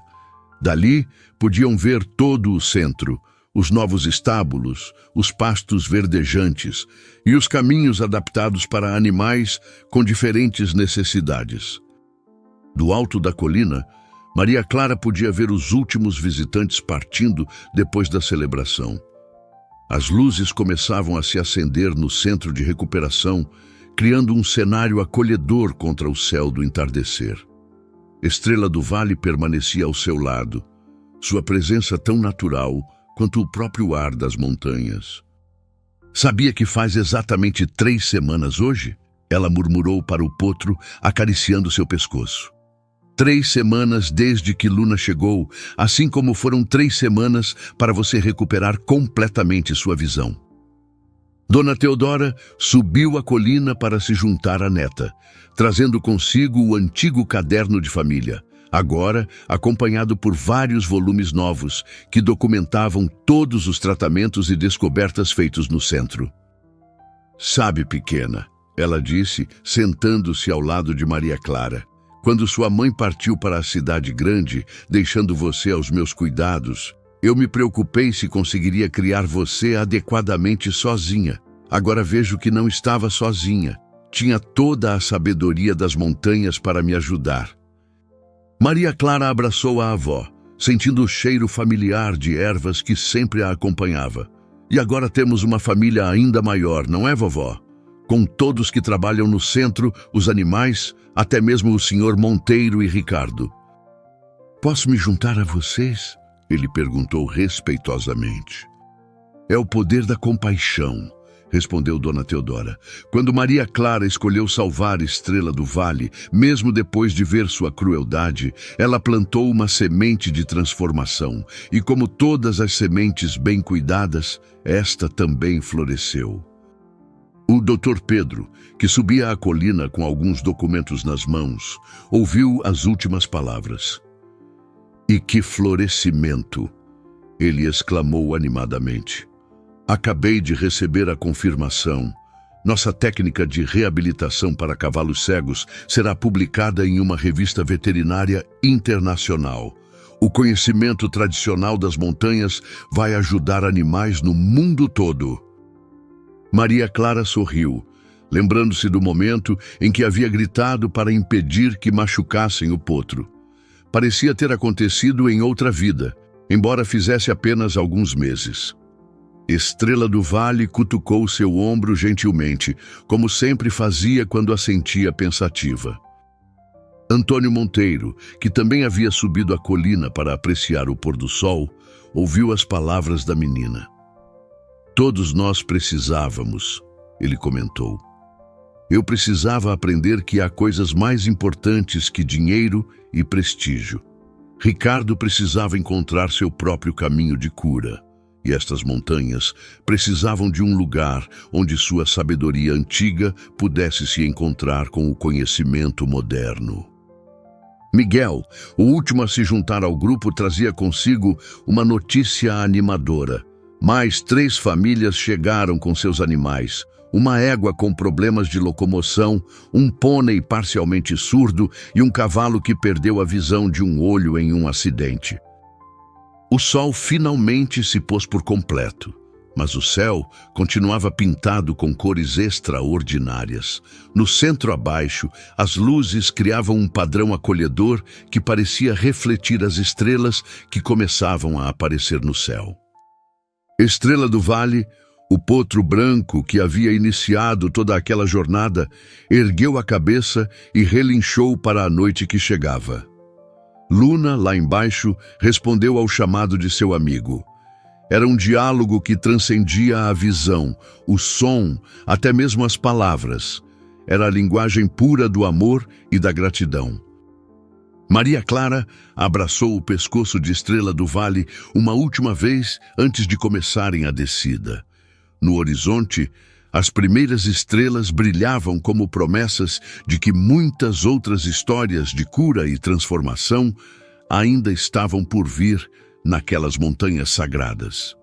[SPEAKER 1] Dali, podiam ver todo o centro, os novos estábulos, os pastos verdejantes e os caminhos adaptados para animais com diferentes necessidades. Do alto da colina, Maria Clara podia ver os últimos visitantes partindo depois da celebração. As luzes começavam a se acender no centro de recuperação, criando um cenário acolhedor contra o céu do entardecer. Estrela do Vale permanecia ao seu lado, sua presença tão natural quanto o próprio ar das montanhas. Sabia que faz exatamente 3 semanas hoje? Ela murmurou para o potro, acariciando seu pescoço. 3 semanas desde que Luna chegou, assim como foram 3 semanas para você recuperar completamente sua visão. Dona Teodora subiu a colina para se juntar à neta, trazendo consigo o antigo caderno de família, agora acompanhado por vários volumes novos que documentavam todos os tratamentos e descobertas feitos no centro. Sabe, pequena, ela disse, sentando-se ao lado de Maria Clara, quando sua mãe partiu para a cidade grande, deixando você aos meus cuidados, eu me preocupei se conseguiria criar você adequadamente sozinha. Agora vejo que não estava sozinha. Tinha toda a sabedoria das montanhas para me ajudar. Maria Clara abraçou a avó, sentindo o cheiro familiar de ervas que sempre a acompanhava. E agora temos uma família ainda maior, não é, vovó? Com todos que trabalham no centro, os animais, até mesmo o senhor Monteiro e Ricardo. Posso me juntar a vocês? Ele perguntou respeitosamente. É o poder da compaixão, respondeu Dona Teodora. Quando Maria Clara escolheu salvar Estrela do Vale, mesmo depois de ver sua crueldade, ela plantou uma semente de transformação, e como todas as sementes bem cuidadas, esta também floresceu. O Dr. Pedro, que subia a colina com alguns documentos nas mãos, ouviu as últimas palavras. E que florescimento! Ele exclamou animadamente. Acabei de receber a confirmação. Nossa técnica de reabilitação para cavalos cegos será publicada em uma revista veterinária internacional. O conhecimento tradicional das montanhas vai ajudar animais no mundo todo. Maria Clara sorriu, lembrando-se do momento em que havia gritado para impedir que machucassem o potro. Parecia ter acontecido em outra vida, embora fizesse apenas alguns meses. Estrela do Vale cutucou seu ombro gentilmente, como sempre fazia quando a sentia pensativa. Antônio Monteiro, que também havia subido a colina para apreciar o pôr do sol, ouviu as palavras da menina. Todos nós precisávamos, ele comentou. Eu precisava aprender que há coisas mais importantes que dinheiro e prestígio. Ricardo precisava encontrar seu próprio caminho de cura. E estas montanhas precisavam de um lugar onde sua sabedoria antiga pudesse se encontrar com o conhecimento moderno. Miguel, o último a se juntar ao grupo, trazia consigo uma notícia animadora. Mais 3 famílias chegaram com seus animais. Uma égua com problemas de locomoção, um pônei parcialmente surdo e um cavalo que perdeu a visão de um olho em um acidente. O sol finalmente se pôs por completo, mas o céu continuava pintado com cores extraordinárias. No centro abaixo, as luzes criavam um padrão acolhedor que parecia refletir as estrelas que começavam a aparecer no céu. Estrela do Vale, o potro branco que havia iniciado toda aquela jornada, ergueu a cabeça e relinchou para a noite que chegava. Luna, lá embaixo, respondeu ao chamado de seu amigo. Era um diálogo que transcendia a visão, o som, até mesmo as palavras. Era a linguagem pura do amor e da gratidão. Maria Clara abraçou o pescoço de Estrela do Vale uma última vez antes de começarem a descida. No horizonte, as primeiras estrelas brilhavam como promessas de que muitas outras histórias de cura e transformação ainda estavam por vir naquelas montanhas sagradas.